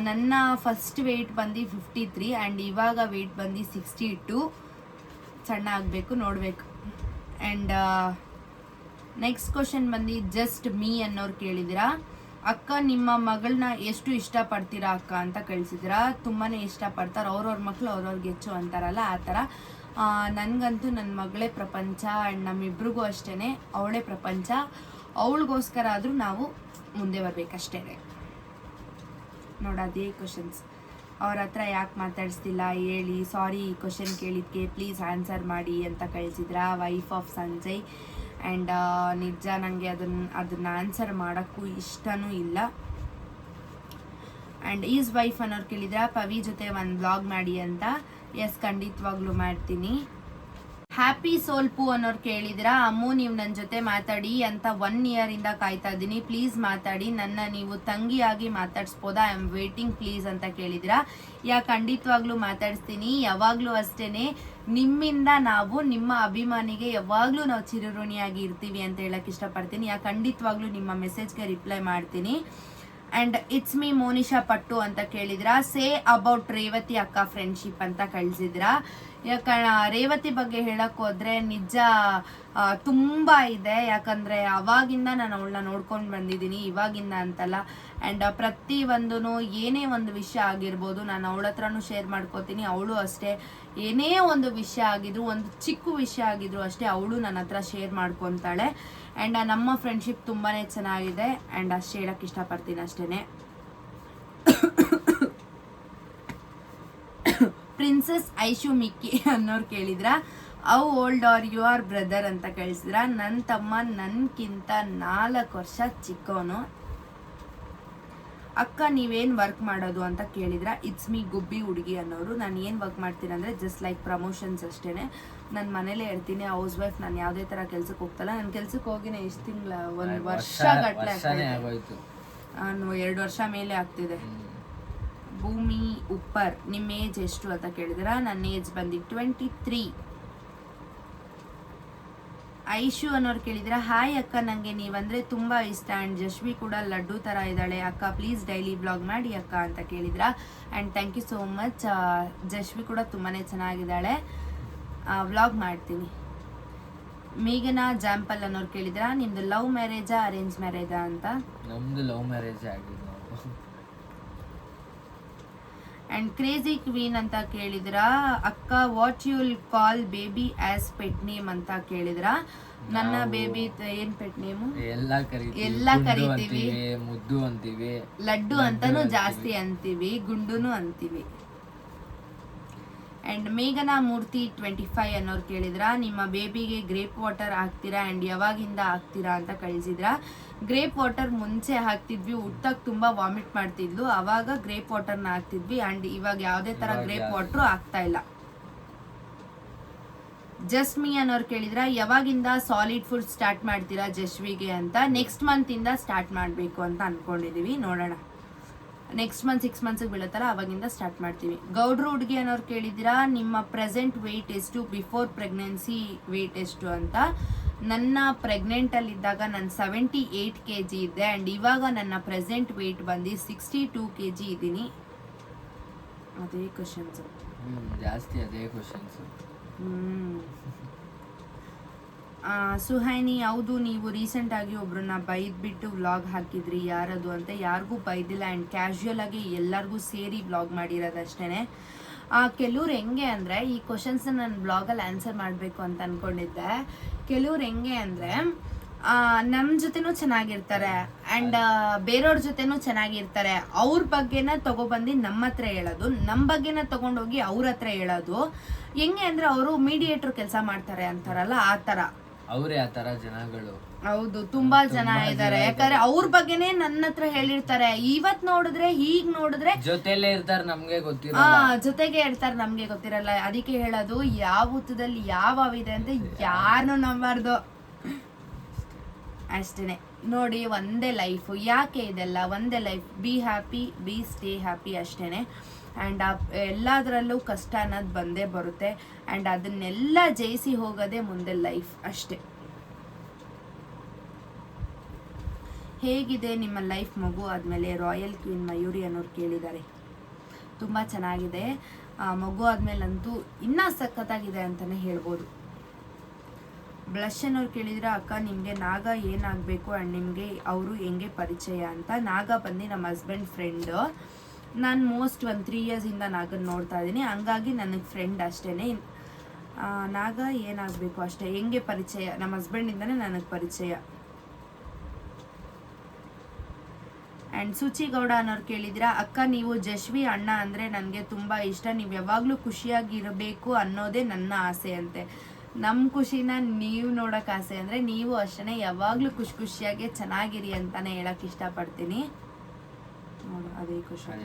ನನ್ನ ಫಸ್ಟ್ ವೆಯ್ಟ್ ಬಂದು 53 ಆ್ಯಂಡ್ ಇವಾಗ ವೆಯ್ಟ್ ಬಂದು 62. ಸಣ್ಣ ಆಗಬೇಕು, ನೋಡಬೇಕು. ಆ್ಯಂಡ್ ನೆಕ್ಸ್ಟ್ ಕ್ವಶನ್ ಬಂದು ಜಸ್ಟ್ ಮೀ ಅನ್ನೋರು ಕೇಳಿದಿರ, ಅಕ್ಕ ನಿಮ್ಮ ಮಗಳನ್ನ ಎಷ್ಟು ಇಷ್ಟಪಡ್ತೀರಾ ಅಕ್ಕ ಅಂತ ಕಳಿಸಿದಿರ. ತುಂಬಾ ಇಷ್ಟಪಡ್ತಾರೆ, ಅವ್ರವ್ರ ಮಕ್ಕಳು ಅವ್ರವ್ರಿಗೆ ಹೆಚ್ಚು ಅಂತಾರಲ್ಲ ಆ ಥರ. ನನಗಂತೂ ನನ್ನ ಮಗಳೇ ಪ್ರಪಂಚ. ಆ್ಯಂಡ್ ನಮ್ಮಿಬ್ರಿಗೂ ಅಷ್ಟೇ ಅವಳೇ ಪ್ರಪಂಚ. ಅವಳಿಗೋಸ್ಕರ ಆದರೂ ನಾವು ಮುಂದೆ ಬರಬೇಕಷ್ಟೇ. ನೋಡೋದೇ ಕ್ವಶನ್ಸ್. ಅವ್ರ ಹತ್ರ ಯಾಕೆ ಮಾತಾಡಿಸ್ತಿಲ್ಲ ಹೇಳಿ, ಸಾರಿ ಈ ಕ್ವಶನ್ ಕೇಳಿದ್ದಕ್ಕೆ ಪ್ಲೀಸ್ ಆನ್ಸರ್ ಮಾಡಿ ಅಂತ ಕಳಿಸಿದ್ರ. Wife of Sanjay. ಆ್ಯಂಡ್ ನಿಜ ನನಗೆ ಅದನ್ನು ಆನ್ಸರ್ ಮಾಡೋಕ್ಕೂ ಇಷ್ಟನೂ ಇಲ್ಲ. ಆ್ಯಂಡ್ ಈಸ್ ವೈಫ್ ಅನ್ನೋರು ಕೇಳಿದ್ರ, ಪವಿ ಜೊತೆ ಒಂದು ಬ್ಲಾಗ್ ಮಾಡಿ ಅಂತ. ಎಸ್, ಖಂಡಿತವಾಗ್ಲೂ ಮಾಡ್ತೀನಿ. ಹ್ಯಾಪಿ ಸೋಲ್ಪು ಅನ್ನೋರು ಕೇಳಿದ್ರ, ಅಮ್ಮು ನೀವು ನನ್ನ ಜೊತೆ ಮಾತಾಡಿ ಅಂತ 1 ಇಯರಿಂದ ಕಾಯ್ತಾ ಇದ್ದೀನಿ, ಪ್ಲೀಸ್ ಮಾತಾಡಿ, ನನ್ನ ನೀವು ತಂಗಿಯಾಗಿ ಮಾತಾಡ್ಸ್ಬೋದಾ, ಐ ಆಮ್ ವೇಟಿಂಗ್ ಪ್ಲೀಸ್ ಅಂತ ಕೇಳಿದ್ರ. ಖಂಡಿತವಾಗ್ಲೂ ಮಾತಾಡಿಸ್ತೀನಿ. ಯಾವಾಗಲೂ ಅಷ್ಟೇ ನಿಮ್ಮಿಂದ ನಾವು ನಿಮ್ಮ ಅಭಿಮಾನಿಗೆ ಯಾವಾಗಲೂ ನಾವು ಚಿರಋಣಿಯಾಗಿ ಇರ್ತೀವಿ ಅಂತ ಹೇಳಕ್ಕೆ ಇಷ್ಟಪಡ್ತೀನಿ. ಖಂಡಿತವಾಗ್ಲೂ ನಿಮ್ಮ ಮೆಸೇಜ್ಗೆ ರಿಪ್ಲೈ ಮಾಡ್ತೀನಿ. ಆ್ಯಂಡ್ ಇಟ್ಸ್ ಮೀ ಮೋನಿಶಾ ಪಟ್ಟು ಅಂತ ಕೇಳಿದ್ರ, ಸೇ ಅಬೌಟ್ ರೇವತಿ ಅಕ್ಕ ಫ್ರೆಂಡ್ಶಿಪ್ ಅಂತ ಕಳಿಸಿದ್ರ. ರೇವತಿ ಬಗ್ಗೆ ಹೇಳಕ್ ಹೋದ್ರೆ ನಿಜ ತುಂಬ ಇದೆ. ಯಾಕಂದರೆ ಅವಾಗಿಂದ ನಾನು ಅವಳನ್ನ ನೋಡ್ಕೊಂಡು ಬಂದಿದ್ದೀನಿ, ಇವಾಗಿಂದ ಅಂತಲ್ಲ. ಆ್ಯಂಡ್ ಪ್ರತಿಯೊಂದೂ ಏನೇ ಒಂದು ವಿಷಯ ಆಗಿರ್ಬೋದು ನಾನು ಅವಳ ಹತ್ರನೂ ಶೇರ್ ಮಾಡ್ಕೋತೀನಿ, ಅವಳು ಅಷ್ಟೇ. ಏನೇ ಒಂದು ವಿಷಯ ಆಗಿದ್ರು, ಒಂದು ಚಿಕ್ಕ ವಿಷಯ ಆಗಿದ್ರು ಅಷ್ಟೇ ಅವಳು ನನ್ನ ಹತ್ರ ಶೇರ್ ಮಾಡ್ಕೊತಾಳೆ. ಆ್ಯಂಡ್ ನಮ್ಮ ಫ್ರೆಂಡ್ಶಿಪ್ ತುಂಬಾ ಚೆನ್ನಾಗಿದೆ. ಆ್ಯಂಡ್ ಅಷ್ಟೇ ಹೇಳಕ್ಕೆ ಇಷ್ಟಪಡ್ತೀನಿ ಅಷ್ಟೇ. ಪ್ರಿನ್ಸಸ್ ಐಶು ಮಿಕ್ಕಿ ಅನ್ನೋರು ಕೇಳಿದ್ರ how old are you are brother ಅಂತ ಕಳಿಸಿದ್ರ. ನನ್ನ ತಮ್ಮ ನನ್ಕಿಂತ 4 ವರ್ಷ ಚಿಕ್ಕವನು. ಅಕ್ಕ ನೀವೇನು ವರ್ಕ್ ಮಾಡೋದು ಅಂತ ಕೇಳಿದ್ರ. ಇಟ್ಸ್ ಮೀ ಗುಬ್ಬಿ ಹುಡುಗಿ ಅನ್ನೋರು. ನಾನು ಏನು ವರ್ಕ್ ಮಾಡ್ತೀನಿ ಅಂದರೆ ಜಸ್ಟ್ ಲೈಕ್ ಪ್ರಮೋಷನ್ಸ್ ಅಷ್ಟೇ. ನಾನು ಮನೇಲೇ ಇರ್ತೀನಿ, ಹೌಸ್ ವೈಫ್. ನಾನು ಯಾವುದೇ ಥರ ಕೆಲ್ಸಕ್ಕೆ ಹೋಗ್ತಲ್ಲ. ನಾನು ಕೆಲ್ಸಕ್ಕೆ ಹೋಗಿನೇ ಎಷ್ಟು ತಿಂಗಳ 1 ವರ್ಷ ಗಟ್ಟಲೆ ಆಗೋಯ್ತು. ನಾನು 2 ವರ್ಷ ಮೇಲೆ ಆಗ್ತಿದೆ. ಭೂಮಿ ಉಪ್ಪರ್ ನಿಮ್ಮ ಏಜ್ ಎಷ್ಟು ಅಂತ ಕೇಳಿದ್ರ. ನನ್ನ ಏಜ್ ಬಂದು 23. ಐಶು ಅನ್ನೋರು ಕೇಳಿದ್ರೆ ಹಾಯ್ ಅಕ್ಕ, ನನಗೆ ನೀವಂದರೆ ತುಂಬ ಇಷ್ಟ ಆ್ಯಂಡ್ ಜಶ್ವಿ ಕೂಡ ಲಡ್ಡು ಥರ ಇದ್ದಾಳೆ ಅಕ್ಕ, ಪ್ಲೀಸ್ ಡೈಲಿ ವ್ಲಾಗ್ ಮಾಡಿ ಅಕ್ಕ ಅಂತ ಕೇಳಿದ್ರ. And thank you so much. Jashvi ಕೂಡ ತುಂಬಾ ಚೆನ್ನಾಗಿದ್ದಾಳೆ, ವ್ಲಾಗ್ ಮಾಡ್ತೀನಿ. ಮೇಘನಾ ಜಾಂಪಲ್ ಅನ್ನೋರು ಕೇಳಿದ್ರ ನಿಮ್ದು ಲವ್ ಮ್ಯಾರೇಜಾ ಅರೇಂಜ್ ಮ್ಯಾರೇಜಾ ಅಂತ. ನಮ್ದು ಲವ್ ಮ್ಯಾರೇಜ್ ಆಗಿದ್ದು. ಆ್ಯಂಡ್ ಕ್ರೇಜಿ ಕ್ವೀನ್ ಅಂತ ಕೇಳಿದ್ರ ಅಕ್ಕ what you will call baby as pet name ಅಂತ ಕೇಳಿದ್ರ. ನನ್ನ ಬೇಬಿ ಏನ್ ಪೆಟ್ ನೇಮು? ಎಲ್ಲ ಕರಿತೀವಿ. ಮುದ್ದು ಅಂತೀವಿ, ಲಡ್ಡು ಅಂತಾನು ಜಾಸ್ತಿ ಅಂತೀವಿ, ಗುಂಡುನು ಅಂತೀವಿ. ಆ್ಯಂಡ್ ಮೇಘನಾ ಮೂರ್ತಿ 25 ಅನ್ನೋರು ಕೇಳಿದ್ರ ನಿಮ್ಮ ಬೇಬಿಗೆ ಗ್ರೇಪ್ ವಾಟರ್ ಹಾಕ್ತೀರಾ ಆ್ಯಂಡ್ ಯಾವಾಗಿಂದ ಹಾಕ್ತೀರಾ ಅಂತ ಕಳಿಸಿದ್ರ. ಗ್ರೇಪ್ ವಾಟರ್ ಮುಂಚೆ ಹಾಕ್ತಿದ್ವಿ, ಹುಟ್ಟಕ್ಕೆ ತುಂಬ ವಾಮಿಟ್ ಮಾಡ್ತಿದ್ಲು, ಅವಾಗ ಗ್ರೇಪ್ ವಾಟರ್ನ ಹಾಕ್ತಿದ್ವಿ. ಆ್ಯಂಡ್ ಇವಾಗ ಯಾವುದೇ ಥರ ಗ್ರೇಪ್ ವಾಟ್ರು ಆಗ್ತಾ ಇಲ್ಲ. ಜಸ್ಟ್ ಮೀ ಅನ್ನೋರು ಕೇಳಿದ್ರ ಯಾವಾಗಿಂದ ಸಾಲಿಡ್ ಫುಡ್ ಸ್ಟಾರ್ಟ್ ಮಾಡ್ತೀರಾ ಜಶ್ವಿಗೆ ಅಂತ. ನೆಕ್ಸ್ಟ್ ಮಂತಿಂದ ಸ್ಟಾರ್ಟ್ ಮಾಡಬೇಕು ಅಂತ ಅಂದ್ಕೊಂಡಿದ್ದೀವಿ, ನೋಡೋಣ. ನೆಕ್ಸ್ಟ್ ಮಂತ್ 6 ಮಂತ್ಸಿಗೆ ಬೀಳುತ್ತಲ್ಲ ಅವಾಗಿಂದ ಸ್ಟಾರ್ಟ್ ಮಾಡ್ತೀವಿ. ಗೌಡ್ರು ಹುಡುಗಿ ಅನ್ನೋರು ಕೇಳಿದ್ದೀರಾ ನಿಮ್ಮ ಪ್ರೆಸೆಂಟ್ ವೆಯ್ಟ್ ಎಷ್ಟು, ಬಿಫೋರ್ ಪ್ರೆಗ್ನೆನ್ಸಿ ವೆಯ್ಟ್ ಎಷ್ಟು ಅಂತ. ನನ್ನ ಪ್ರೆಗ್ನೆಂಟಲ್ಲಿದ್ದಾಗ ನಾನು 78 kg ಇದ್ದೆ ಆ್ಯಂಡ್ ಇವಾಗ ನನ್ನ ಪ್ರೆಸೆಂಟ್ ವೆಯ್ಟ್ ಬಂದು 62 kg ಇದ್ದೀನಿ. ಅದೇ ಕ್ವಶನ್ಸ್ ಜಾಸ್ತಿ, ಅದೇ ಕ್ವಶನ್ಸ್. ಸುಹೈನಿ ಹೌದು, ನೀವು ರೀಸೆಂಟಾಗಿ ಒಬ್ರನ್ನ ಬೈದ್ಬಿಟ್ಟು ವ್ಲಾಗ್ ಹಾಕಿದ್ರಿ, ಯಾರದು ಅಂತ. ಯಾರಿಗೂ ಬೈದಿಲ್ಲ ಆ್ಯಂಡ್ ಕ್ಯಾಶುಯಲ್ ಆಗಿ ಎಲ್ಲರಿಗೂ ಸೇರಿ ವ್ಲಾಗ್ ಮಾಡಿರೋದಷ್ಟೇ. ಕೆಲವ್ರು ಹೆಂಗೆ ಅಂದರೆ ಈ ಕ್ವಶನ್ಸ್ನ ನಾನು ಬ್ಲಾಗಲ್ಲಿ ಆನ್ಸರ್ ಮಾಡಬೇಕು ಅಂತ ಅಂದ್ಕೊಂಡಿದ್ದೆ. ಕೆಲವ್ರು ಹೆಂಗೆ ಅಂದರೆ ನಮ್ಮ ಜೊತೆನೂ ಚೆನ್ನಾಗಿರ್ತಾರೆ ಆ್ಯಂಡ್ ಬೇರೆಯವ್ರ ಜೊತೆನೂ ಚೆನ್ನಾಗಿರ್ತಾರೆ. ಅವ್ರ ಬಗ್ಗೆನ ತೊಗೊಬಂದು ನಮ್ಮ ಹತ್ರ ಹೇಳೋದು, ನಮ್ಮ ಬಗ್ಗೆನ ತೊಗೊಂಡೋಗಿ ಅವ್ರ ಹತ್ರ ಹೇಳೋದು. ಹೆಂಗೆ ಅಂದರೆ ಅವರು ಮೀಡಿಯೇಟ್ರ್ ಕೆಲಸ ಮಾಡ್ತಾರೆ ಅಂತಾರಲ್ಲ, ಆ ಥರ. ಅವರೇ ಆ ಥರ ಜನಗಳು. ಹೌದು, ತುಂಬಾ ಜನ ಇದ್ದಾರೆ. ಯಾಕಂದ್ರೆ ಅವ್ರ ಬಗ್ಗೆನೇ ನನ್ನ ಹತ್ರ ಹೇಳಿರ್ತಾರೆ. ಇವತ್ ನೋಡಿದ್ರೆ ಹೀಗ್ ನೋಡಿದ್ರೆ ಜೊತೆಲೇ ಇರ್ತಾರೆ, ನಮ್ಗೆ ಗೊತ್ತಿರಲ್ಲ. ಜೊತೆಗೆ ಇರ್ತಾರೆ, ನಮ್ಗೆ ಗೊತ್ತಿರಲ್ಲ. ಅದಕ್ಕೆ ಹೇಳೋದು ಯಾವ ಹುತ್ತದಲ್ಲಿ ಯಾವ ಇದೆ ಅಂತ ಯಾರನ್ನು ನಂಬಾರ್ದು ಅಷ್ಟೇನೆ. ನೋಡಿ, ಒಂದೇ ಲೈಫ್, ಯಾಕೆ ಇದೆಲ್ಲ ಒಂದೇ life. Be happy, B stay happy ಅಷ್ಟೇನೆ. ಆ್ಯಂಡ್ ಎಲ್ಲದರಲ್ಲೂ ಕಷ್ಟ ಅನ್ನೋದು ಬಂದೇ ಬರುತ್ತೆ ಆ್ಯಂಡ್ ಅದನ್ನೆಲ್ಲ ಜಯಿಸಿ ಹೋಗೋದೇ ಮುಂದೆ ಲೈಫ್ ಅಷ್ಟೆ. ಹೇಗಿದೆ ನಿಮ್ಮ ಲೈಫ್ ಮಗು ಆದಮೇಲೆ? ರಾಯಲ್ ಕ್ವೀನ್ ಮಯೂರಿ ಅನ್ನೋರು ಕೇಳಿದ್ದಾರೆ. ತುಂಬ ಚೆನ್ನಾಗಿದೆ, ಮಗು ಆದಮೇಲಂತೂ ಇನ್ನೂ ಸಖತ್ತಾಗಿದೆ ಅಂತಲೇ ಹೇಳ್ಬೋದು. ಬ್ಲಶ್ ಅನ್ನೋರು ಕೇಳಿದ್ರೆ ಅಕ್ಕ ನಿಮಗೆ ನಾಗ ಏನಾಗಬೇಕು ಆ್ಯಂಡ್ ನಿಮಗೆ ಅವರು ಹೆಂಗೆ ಪರಿಚಯ ಅಂತ. ನಾಗ ಬಂದು ನಮ್ಮ ಹಸ್ಬೆಂಡ್ ಫ್ರೆಂಡು. ನಾನು ಮೋಸ್ಟ್ 3 ಇಯರ್ಸಿಂದ ನಾಗನ ನೋಡ್ತಾ ಇದ್ದೀನಿ, ಹಂಗಾಗಿ ನನಗೆ ಫ್ರೆಂಡ್ ಅಷ್ಟೇ. ನಾಗ ಏನಾಗಬೇಕು ಅಷ್ಟೇ. ಹೆಂಗೆ ಪರಿಚಯ? ನಮ್ಮ ಹಸ್ಬೆಂಡಿಂದನೇ ನನಗೆ ಪರಿಚಯ. ಆ್ಯಂಡ್ ಸುಚಿಗೌಡ ಅನ್ನೋರು ಕೇಳಿದ್ರ ಅಕ್ಕ ನೀವು ಜಶ್ವಿ ಅಣ್ಣ ಅಂದರೆ ನನಗೆ ತುಂಬ ಇಷ್ಟ, ನೀವು ಯಾವಾಗಲೂ ಖುಷಿಯಾಗಿರಬೇಕು ಅನ್ನೋದೇ ನನ್ನ ಆಸೆ ಅಂತೆ. ನಮ್ಮ ಖುಷಿನ ನೀವು ನೋಡೋಕೆ ಆಸೆ ಅಂದರೆ ನೀವು ಅಷ್ಟೇ ಯಾವಾಗಲೂ ಖುಷಿಯಾಗಿ ಚೆನ್ನಾಗಿರಿ ಅಂತಲೇ ಹೇಳೋಕ್ಕೆ ಇಷ್ಟಪಡ್ತೀನಿ. ನೋಡು, ಅದೇ ಕ್ವಶನ್.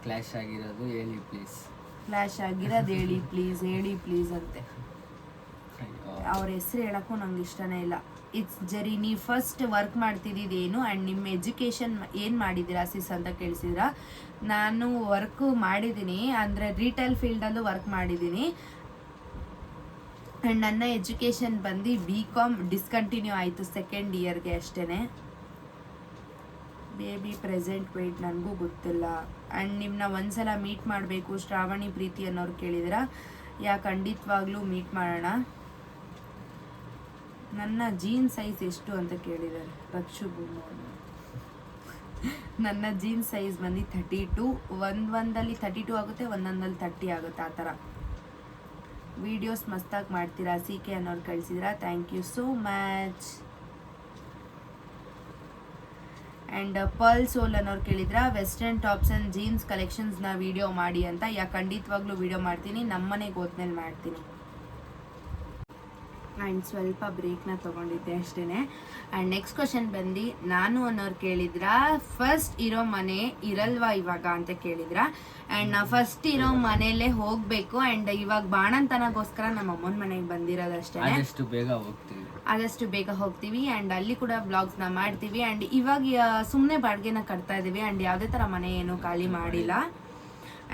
ಕ್ಲಾಶ್ ಆಗಿರೋದು ಹೇಳಿ ಪ್ಲೀಸ್. ಕ್ಲಾಶ್ ಆಗಿರೋದು ಹೇಳಿ ಪ್ಲೀಸ್, ಹೇಳಿ ಪ್ಲೀಸ್ ಅಂತೆ. ಅವ್ರ ಹೆಸರು ಹೇಳೋಕ್ಕೂ ನಂಗೆ ಇಷ್ಟನೇ ಇಲ್ಲ. ಇಟ್ಸ್ ಜರಿ, ನೀವು ಫಸ್ಟ್ ವರ್ಕ್ ಮಾಡ್ತಿದ್ದೇನು ಆ್ಯಂಡ್ ನಿಮ್ಮ ಎಜುಕೇಷನ್ ಏನು ಮಾಡಿದ್ದೀರಾ ಸಿಸ್ ಅಂತ ಕೇಳಿಸಿದ್ರ. ನಾನು ವರ್ಕ್ ಮಾಡಿದ್ದೀನಿ, ಅಂದರೆ ರಿಟೇಲ್ ಫೀಲ್ಡಲ್ಲೂ ವರ್ಕ್ ಮಾಡಿದ್ದೀನಿ ಆ್ಯಂಡ್ ನನ್ನ ಎಜುಕೇಷನ್ ಬಂದು BCom ಡಿಸ್ಕಂಟಿನ್ಯೂ ಆಯಿತು 2nd ಇಯರ್ಗೆ ಅಷ್ಟೇ. ಬೇಬಿ ಪ್ರೆಸೆಂಟ್ ವೆಯ್ಟ್ ನನಗೂ ಗೊತ್ತಿಲ್ಲ ಆ್ಯಂಡ್ ನಿಮ್ಮನ್ನ ಒಂದ್ಸಲ ಮೀಟ್ ಮಾಡಬೇಕು ಶ್ರಾವಣಿ ಪ್ರೀತಿ ಅನ್ನೋರು ಕೇಳಿದ್ರ. ಖಂಡಿತವಾಗ್ಲೂ ಮೀಟ್ ಮಾಡೋಣ. ನನ್ನ ಜೀನ್ ಸೈಜ್ ಎಷ್ಟು ಅಂತ ಕೇಳಿದ್ದಾರೆ ರಕ್ಷು ಭೂಮಿ. ನನ್ನ ಜೀನ್ ಸೈಜ್ ಬಂದು 32. ಒಂದಲ್ಲಿ 32 ಆಗುತ್ತೆ, ಒಂದೊಂದಲ್ಲಿ 30 ಆಗುತ್ತೆ, ಆ ಥರ. ವಿಡಿಯೋಸ್ ಮಸ್ತಾಗಿ ಮಾಡ್ತೀರಾ CK ಅನ್ನೋರು ಕಳಿಸಿದ್ರ. Thank you so much. And pearl soul ಅನ್ನೋರು ಕೇಳಿದ್ರ ವೆಸ್ಟರ್ನ್ ಟಾಪ್ಸ್ ಆ್ಯಂಡ್ ಜೀನ್ಸ್ ಕಲೆಕ್ಷನ್ಸ್ನ ವಿಡಿಯೋ ಮಾಡಿ ಅಂತ. ಖಂಡಿತವಾಗ್ಲೂ ವಿಡಿಯೋ ಮಾಡ್ತೀನಿ, ನಮ್ಮನೆಗೆ ಹೋದ್ಮೇಲೆ ಮಾಡ್ತೀನಿ. ಆ್ಯಂಡ್ ಸ್ವಲ್ಪ ಬ್ರೇಕ್ನ ತೊಗೊಂಡಿದ್ದೆ ಅಷ್ಟೇ. ಆ್ಯಂಡ್ ನೆಕ್ಸ್ಟ್ ಕ್ವಶನ್ ಬಂದು ನಾನು ಅನ್ನೋರು ಕೇಳಿದ್ರ ಫಸ್ಟ್ ಇರೋ ಮನೆ ಇರಲ್ವಾ ಇವಾಗ ಅಂತ ಕೇಳಿದ್ರ. ಆ್ಯಂಡ್ ನಾವು ಫಸ್ಟ್ ಇರೋ ಮನೆಯಲ್ಲೇ ಹೋಗಬೇಕು. ಆ್ಯಂಡ್ ಇವಾಗ ಬಾಣಂತನಗೋಸ್ಕರ ನಮ್ಮ ಅಮ್ಮನ ಮನೆಗೆ ಬಂದಿರೋದಷ್ಟೇ. ಆದಷ್ಟು ಬೇಗ ಹೋಗ್ತೀವಿ ಆ್ಯಂಡ್ ಅಲ್ಲಿ ಕೂಡ ವ್ಲಾಗ್ಸ್ನ ಮಾಡ್ತೀವಿ. ಆ್ಯಂಡ್ ಇವಾಗ ಸುಮ್ಮನೆ ಬಾಡಿಗೆನ ಕಟ್ತಾ ಇದ್ದೀವಿ. ಆ್ಯಂಡ್ ಯಾವುದೇ ಥರ ಮನೆ ಏನು ಖಾಲಿ ಮಾಡಿಲ್ಲ.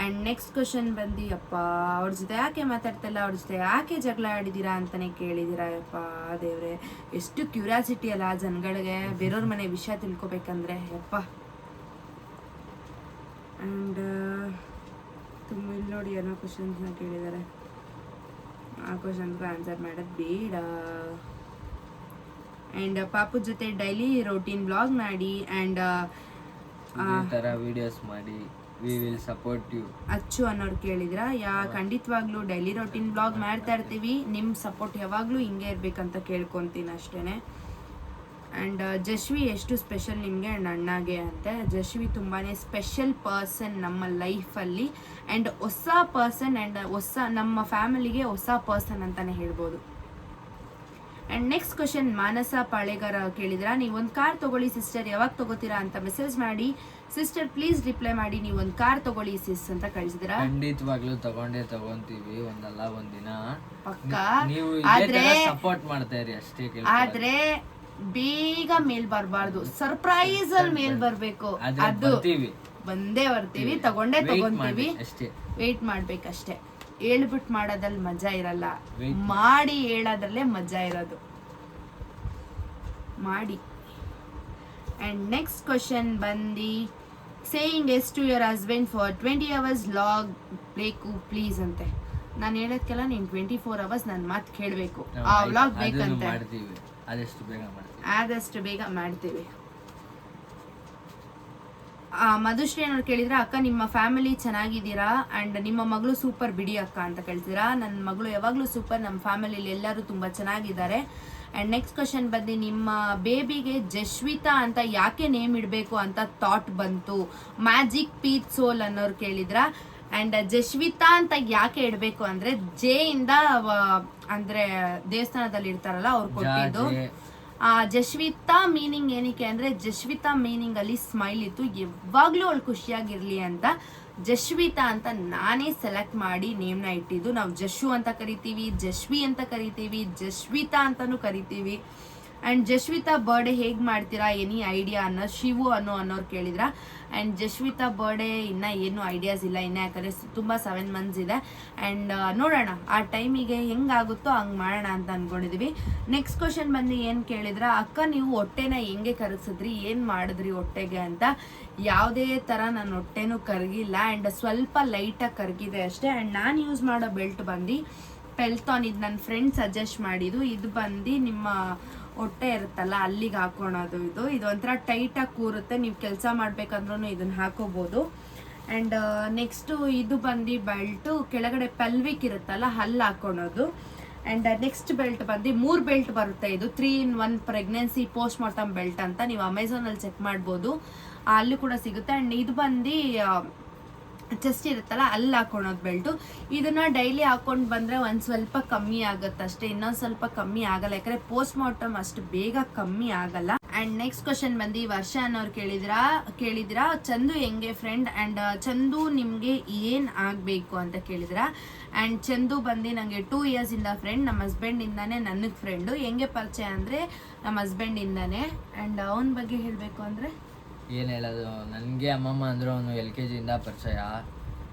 ಆ್ಯಂಡ್ ನೆಕ್ಸ್ಟ್ ಕ್ವಶನ್ ಬಂದು ಅಪ್ಪ ಅವ್ರ ಜೊತೆ ಯಾಕೆ ಮಾತಾಡ್ತಿಲ್ಲ, ಅವ್ರ ಜೊತೆ ಯಾಕೆ ಜಗಳ ಆಡಿದ್ದೀರಾ ಅಂತಲೇ ಕೇಳಿದ್ದೀರಾ. ಯಪ್ಪ ದೇವ್ರೆ, ಎಷ್ಟು ಕ್ಯೂರಿಯಾಸಿಟಿ ಅಲ್ಲ ಜನಗಳಿಗೆ ಬೇರೆಯವ್ರ ಮನೆ ವಿಷಯ ತಿಳ್ಕೊಬೇಕಂದ್ರೆ. ಯಪ್ಪ. ಆ್ಯಂಡ್ ತುಂಬ ಇಲ್ಲಿ ನೋಡಿ ಏನೋ ಕ್ವಶನ್ಸ್ನ ಕೇಳಿದ್ದಾರೆ, ಆ ಕ್ವಶನ್ಸ್ಗೆ ಆನ್ಸರ್ ಮಾಡೋದು ಬೇಡ. ಆ್ಯಂಡ್ ಪಾಪು ಜೊತೆ ಡೈಲಿ ರೋಟೀನ್ ಬ್ಲಾಗ್ ಮಾಡಿ ಆ್ಯಂಡ್ ವಿಡಿಯೋಸ್ ಮಾಡಿ, ವಿ ವಿಲ್ ಸಪೋರ್ಟ್ ಯು. ಅಚ್ಚು ಅನ್ನೋರು ಕೇಳಿದ್ರ. ಖಂಡಿತವಾಗ್ಲೂ ಡೈಲಿ ರೋಟೀನ್ ಬ್ಲಾಗ್ ಮಾಡ್ತಾ ಇರ್ತೀವಿ, ನಿಮ್ಮ ಸಪೋರ್ಟ್ ಯಾವಾಗಲೂ ಹಿಂಗೆ ಇರ್ಬೇಕಂತ ಕೇಳ್ಕೊತೀನಿ ಅಷ್ಟೇ. ಆ್ಯಂಡ್ ಜಶ್ವಿ ಎಷ್ಟು ಸ್ಪೆಷಲ್ ನಿಮಗೆ ಆ್ಯಂಡ್ ಅಣ್ಣಗೆ ಅಂತೆ. ಜಶ್ವಿ ತುಂಬಾ ಸ್ಪೆಷಲ್ ಪರ್ಸನ್ ನಮ್ಮ ಲೈಫಲ್ಲಿ ಆ್ಯಂಡ್ ಹೊಸ ಪರ್ಸನ್ ಆ್ಯಂಡ್ ನಮ್ಮ ಫ್ಯಾಮಿಲಿಗೆ ಹೊಸ ಪರ್ಸನ್ ಅಂತಲೇ ಹೇಳ್ಬೋದು. ಆ್ಯಂಡ್ ನೆಕ್ಸ್ಟ್ ಕ್ವಶನ್ ಮಾನಸ ಪಾಳೆಗಾರ ಕೇಳಿದ್ರ, ನೀವೊಂದು ಕಾರ್ ತಗೊಳ್ಳಿ ಸಿಸ್ಟರ್, ಯಾವಾಗ ತಗೋತೀರಾ ಅಂತ ಮೆಸೇಜ್ ಮಾಡಿ. ಸಿಸ್ಟರ್ ಪ್ಲೀಸ್ ರಿಪ್ಲೈ ಮಾಡಿ, ನೀವೊಂದು ಕಾರ್ ತಗೊಳ್ಳಿ ಸಿಸ್ ಅಂತ ಕಳಿಸಿದ್ರ. ಖಂಡಿತವಾಗ್ಲೂ ತಗೊಂತೀವಿ, ಒಂದಲ್ಲ ಒಂದಿನ ಪಕ್ಕ. ನೀವು ಸಪೋರ್ಟ್ ಮಾಡ್ತಾ ಇರಿ ಅಷ್ಟೇ. ಆದ್ರೆ ಬೇಗ ಮೇಲ್ ಬರಬಾರ್ದು, ಸರ್ಪ್ರೈಸ್ ಅಲ್ಲಿ ಮೇಲ್ ಬರ್ಬೇಕು. ಅದು ಬಂದೇ ಬರ್ತೀವಿ, ತಗೊಂತೀವಿ ಅಷ್ಟೇ. ವೇಟ್ ಮಾಡ್ಬೇಕಷ್ಟೇ. ಹೇಳ್ಬಿಟ್ಟು ಮಾಡೋದ್ರಲ್ಲಿ ಮಜಾ ಇರಲ್ಲ, ಮಾಡಿ ಹೇಳೋದ್ರಲ್ಲೇ ಮಜಾ ಇರೋದು. ಮಾಡಿ. ಆ್ಯಂಡ್ ನೆಕ್ಸ್ಟ್ ಕ್ವಶನ್ ಬಂದು saying yes to your husband for 20 hours log ಬೇಕು ಪ್ಲೀಸ್ ಅಂತೆ. ನಾನು ಹೇಳೋದಕ್ಕೆಲ್ಲ ನೀನು 24 hours ನನ್ನ ಮಾತು ಕೇಳಬೇಕು, ಆ ವ್ಲಾಗ್ ಬೇಕಂತೆ. ಆದಷ್ಟು ಬೇಗ ಮಾಡ್ತೀವಿ. ಮಧುಶ್ರೀ ಅನ್ನೋರು ಕೇಳಿದ್ರೆ, ಅಕ್ಕ ನಿಮ್ಮ ಫ್ಯಾಮಿಲಿ ಚೆನ್ನಾಗಿದ್ದೀರಾ ಆ್ಯಂಡ್ ನಿಮ್ಮ ಮಗಳು ಸೂಪರ್ ಬಿಡಿ ಅಕ್ಕ ಅಂತ ಕೇಳ್ತಿದ್ದೀರಾ. ನನ್ನ ಮಗಳು ಯಾವಾಗಲೂ ಸೂಪರ್, ನಮ್ಮ ಫ್ಯಾಮಿಲಿಲಿ ಎಲ್ಲರೂ ತುಂಬ ಚೆನ್ನಾಗಿದ್ದಾರೆ. ಆ್ಯಂಡ್ ನೆಕ್ಸ್ಟ್ ಕ್ವಶನ್ ಬಂದು ನಿಮ್ಮ ಬೇಬಿಗೆ ಜಶ್ವಿತಾ ಅಂತ ಯಾಕೆ ನೇಮ್ ಇಡಬೇಕು ಅಂತ ಥಾಟ್ ಬಂತು, ಮ್ಯಾಜಿಕ್ ಪೀಚ್ ಸೋಲ್ ಅನ್ನೋರು ಕೇಳಿದ್ರ. ಆ್ಯಂಡ್ ಜಶ್ವಿತಾ ಅಂತ ಯಾಕೆ ಇಡಬೇಕು ಅಂದರೆ ಜೆ ಇಂದ ಅಂದರೆ ದೇವಸ್ಥಾನದಲ್ಲಿ ಇರ್ತಾರಲ್ಲ ಅವ್ರು ಕೊಟ್ಟಿದ್ದು. ಜಶ್ವಿತಾ ಮೀನಿಂಗ್ ಏನಕ್ಕೆ ಅಂದರೆ ಜಶ್ವಿತಾ ಮೀನಿಂಗ್ ಅಲ್ಲಿ ಸ್ಮೈಲ್ ಇತ್ತು, ಯಾವಾಗಲೂ ಅವಳು ಖುಷಿಯಾಗಿರ್ಲಿ ಅಂತ ಜಶ್ವಿತಾ ಅಂತ ನಾನೇ ಸೆಲೆಕ್ಟ್ ಮಾಡಿ ನೇಮ್ನ ಇಟ್ಟಿದ್ದು. ನಾವು ಜಶು ಅಂತ ಕರಿತೀವಿ, ಜಶ್ವಿ ಅಂತ ಕರಿತೀವಿ, ಜಶ್ವಿತಾ ಅಂತಲೂ ಕರಿತೀವಿ. ಆ್ಯಂಡ್ ಜಶ್ವಿತಾ ಬರ್ಡೇ ಹೇಗೆ ಮಾಡ್ತೀರಾ, ಎನಿ ಐಡಿಯಾ ಶಿವು ಅನ್ನೋರು ಕೇಳಿದ್ರ. ಆ್ಯಂಡ್ ಜಶ್ವಿತಾ ಬರ್ಡೇ ಇನ್ನೂ ಏನು ಐಡಿಯಾಸ್ ಇಲ್ಲ ಇನ್ನು, ಯಾಕಂದರೆ ತುಂಬ 7 months ಇದೆ. ಆ್ಯಂಡ್ ನೋಡೋಣ ಆ ಟೈಮಿಗೆ ಹೆಂಗಾಗುತ್ತೋ ಹಂಗೆ ಮಾಡೋಣ ಅಂತ ಅಂದ್ಕೊಂಡಿದ್ದೀವಿ. ನೆಕ್ಸ್ಟ್ ಕ್ವಶನ್ ಬಂದು ಏನು ಕೇಳಿದ್ರ, ಅಕ್ಕ ನೀವು ಹೊಟ್ಟೆನ ಹೆಂಗೆ ಕರಗಿಸಿದ್ರಿ, ಏನು ಮಾಡಿದ್ರಿ ಹೊಟ್ಟೆಗೆ ಅಂತ. ಯಾವುದೇ ಥರ ನಾನು ಹೊಟ್ಟೆನೂ ಕರಗಿಲ್ಲ ಆ್ಯಂಡ್ ಸ್ವಲ್ಪ ಲೈಟಾಗಿ ಕರಗಿದೆ ಅಷ್ಟೇ. ಆ್ಯಂಡ್ ನಾನು ಯೂಸ್ ಮಾಡೋ ಬೆಲ್ಟ್ ಬಂದು ಪೆಲ್ಟಾನ್, ಇದು ನನ್ನ ಫ್ರೆಂಡ್ ಸಜೆಸ್ಟ್ ಮಾಡಿದ್ದು. ಇದು ಬಂದು ನಿಮ್ಮ ಹೊಟ್ಟೆ ಇರುತ್ತಲ್ಲ ಅಲ್ಲಿಗೆ ಹಾಕೊಳೋದು. ಇದು ಒಂಥರ ಟೈಟಾಗಿ ಕೂರುತ್ತೆ, ನೀವು ಕೆಲಸ ಮಾಡ್ಬೇಕಂದ್ರೂ ಇದನ್ನು ಹಾಕೋಬೋದು. ಆ್ಯಂಡ್ ನೆಕ್ಸ್ಟು ಇದು ಬಂದು ಬೆಲ್ಟು ಕೆಳಗಡೆ ಪೆಲ್ವಿಕ್ ಇರುತ್ತಲ್ಲ ಅಲ್ಲಿ ಹಾಕೊಳೋದು. ಆ್ಯಂಡ್ ನೆಕ್ಸ್ಟ್ ಬೆಲ್ಟ್ ಬಂದು 3 ಬೆಲ್ಟ್ ಬರುತ್ತೆ. ಇದು 3-in-1 pregnancy post mortem belt ಅಂತ ನೀವು ಅಮೆಝಾನಲ್ಲಿ ಚೆಕ್ ಮಾಡ್ಬೋದು, ಅಲ್ಲಿ ಕೂಡ ಸಿಗುತ್ತೆ. ಆ್ಯಂಡ್ ಇದು ಬಂದು ಚೆಸ್ಟ್ ಇರುತ್ತಲ್ಲ ಅಲ್ಲಿ ಹಾಕೊಳೋದು ಬೆಲ್ಟು. ಇದನ್ನ ಡೈಲಿ ಹಾಕೊಂಡು ಬಂದರೆ ಒಂದು ಸ್ವಲ್ಪ ಕಮ್ಮಿ ಆಗುತ್ತೆ ಅಷ್ಟೇ, ಇನ್ನೊಂದು ಸ್ವಲ್ಪ ಕಮ್ಮಿ ಆಗಲ್ಲ, ಯಾಕಂದರೆ ಪೋಸ್ಟ್ ಮಾರ್ಟಮ್ ಅಷ್ಟು ಬೇಗ ಕಮ್ಮಿ ಆಗಲ್ಲ. ಆ್ಯಂಡ್ ನೆಕ್ಸ್ಟ್ ಕ್ವಶನ್ ಬಂದು ವರ್ಷ ಅನ್ನೋರು ಕೇಳಿದಿರಾ ಚಂದು ಹೆಂಗೆ ಫ್ರೆಂಡ್ ಆ್ಯಂಡ್ ಚಂದು ನಿಮಗೆ ಏನು ಆಗಬೇಕು ಅಂತ ಕೇಳಿದ್ರ. ಆ್ಯಂಡ್ ಚಂದು ಬಂದು ನನಗೆ 2 years ಇಂದ ಫ್ರೆಂಡ್, ನಮ್ಮ ಹಸ್ಬೆಂಡಿಂದಾನೇ ನನಗೆ ಫ್ರೆಂಡು. ಹೆಂಗೆ ಪರಿಚಯ ಅಂದರೆ ನಮ್ಮ ಹಸ್ಬೆಂಡಿಂದಾನೇ. ಆ್ಯಂಡ್ ಅವನ ಬಗ್ಗೆ ಹೇಳಬೇಕು ಅಂದರೆ ಏನು ಹೇಳೋದು, ನನಗೆ ಅಮ್ಮಮ್ಮ ಅಂದ್ರೆ ಅವನು LKG ಇಂದ ಪರಿಚಯ,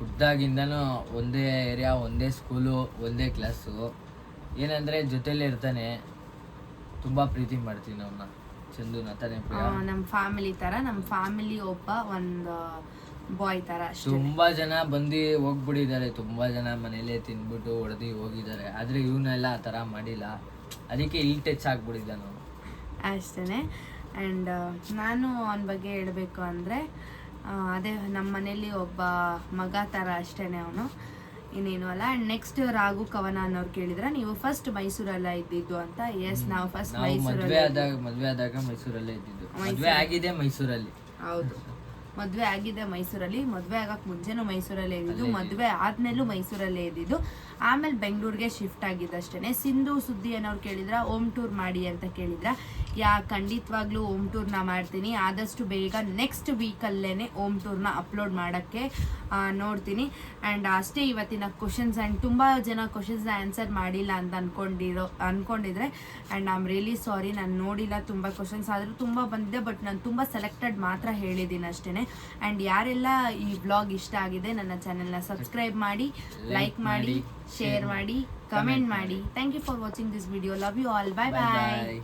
ಹುಟ್ಟಾಗಿಂದನೂ ಒಂದೇ ಏರಿಯಾ, ಒಂದೇ ಸ್ಕೂಲು, ಒಂದೇ ಕ್ಲಾಸು. ಏನಂದರೆ ಜೊತೆಲೇ ಇರ್ತಾನೆ, ತುಂಬ ಪ್ರೀತಿ ಮಾಡ್ತೀನಿ ಅವನ್ನ, ಚಂದುನ ತಾನೇ. ನಮ್ಮ ಫ್ಯಾಮಿಲಿ ಥರ, ನಮ್ಮ ಫ್ಯಾಮಿಲಿ ಒಂದು ಬಾಯ್ ಥರ. ತುಂಬ ಜನ ಬಂದು ಹೋಗ್ಬಿಟ್ಟಿದ್ದಾರೆ, ತುಂಬ ಜನ ಮನೇಲೇ ತಿಂದ್ಬಿಟ್ಟು ಹೊಡೆದು ಹೋಗಿದ್ದಾರೆ. ಆದರೆ ಇವನ್ನೆಲ್ಲ ಆ ಥರ ಮಾಡಿಲ್ಲ, ಅದಕ್ಕೆ ಇಲ್ಲಿ ಟಚ್ ಆಗಿಬಿಟ್ಟಿದ್ದಾನು ಅಷ್ಟೇ. ಆ್ಯಂಡ್ ನಾನು ಅವನ ಬಗ್ಗೆ ಹೇಳಬೇಕು ಅಂದರೆ ಅದೇ ನಮ್ಮ ಮನೇಲಿ ಒಬ್ಬ ಮಗ ಥರ ಅಷ್ಟೇ ಅವನು, ಇನ್ನೇನು ಅಲ್ಲ. ಆ್ಯಂಡ್ ನೆಕ್ಸ್ಟ್ ರಾಘು ಕವನ ಅನ್ನೋರು ಕೇಳಿದ್ರೆ, ನೀವು ಫಸ್ಟ್ ಮೈಸೂರಲ್ಲ ಇದ್ದಿದ್ದು ಅಂತ. ಎಸ್, ನಾವು ಫಸ್ಟ್ ಮೈಸೂರಲ್ಲೇ ಮದುವೆ ಆದಾಗ ಮೈಸೂರಲ್ಲೇ ಇದ್ದಿದ್ದು. ಮದ್ವೆ ಆಗಿದೆ ಮೈಸೂರಲ್ಲಿ. ಹೌದು, ಮದುವೆ ಆಗಿದೆ ಮೈಸೂರಲ್ಲಿ. ಮದುವೆ ಆಗಕ್ಕೆ ಮುಂಚೆನೂ ಮೈಸೂರಲ್ಲೇ ಇದ್ದಿದ್ದು, ಮದುವೆ ಆದ್ಮೇಲೂ ಮೈಸೂರಲ್ಲೇ ಇದ್ದಿದ್ದು. ಆಮೇಲೆ ಬೆಂಗಳೂರಿಗೆ ಶಿಫ್ಟ್ ಆಗಿದ್ದಷ್ಟೇ. ಸಿಂಧು ಸುದ್ದಿ ಅನ್ನೋರು ಕೇಳಿದ್ರ ಹೋಮ್ ಟೂರ್ ಮಾಡಿ ಅಂತ ಕೇಳಿದ್ರ. ಖಂಡಿತವಾಗ್ಲೂ ಹೋಮ್ ಟೂರ್ನ ಮಾಡ್ತೀನಿ. ಆದಷ್ಟು ಬೇಗ ನೆಕ್ಸ್ಟ್ ವೀಕಲ್ಲೇ ಹೋಮ್ ಟೂರ್ನ ಅಪ್ಲೋಡ್ ಮಾಡೋಕ್ಕೆ ನೋಡ್ತೀನಿ. ಆ್ಯಂಡ್ ಅಷ್ಟೇ ಇವತ್ತಿನ ಕ್ವಶನ್ಸ್. ಆ್ಯಂಡ್ ತುಂಬ ಜನ ಕ್ವಶನ್ಸ್ನ ಆನ್ಸರ್ ಮಾಡಿಲ್ಲ ಅಂತ ಅನ್ಕೊಂಡಿದ್ರೆ and I am really sorry. ನಾನು ನೋಡಿಲ್ಲ ತುಂಬ ಕ್ವಶನ್ಸ್, ಆದರೂ ತುಂಬ ಬಂದಿದೆ. ಬಟ್ ನಾನು ತುಂಬ ಸೆಲೆಕ್ಟೆಡ್ ಮಾತ್ರ ಹೇಳಿದ್ದೀನಿ ಅಷ್ಟೇ. ಆ್ಯಂಡ್ ಯಾರೆಲ್ಲ ಈ ವ್ಲಾಗ್ ಇಷ್ಟ ಆಗಿದೆ ನನ್ನ ಚಾನೆಲ್ನ ಸಬ್ಸ್ಕ್ರೈಬ್ ಮಾಡಿ, ಲೈಕ್ ಮಾಡಿ, ಶೇರ್ ಮಾಡಿ, ಕಮೆಂಟ್ ಮಾಡಿ. Thank you for watching this video. Love you all. Bye bye.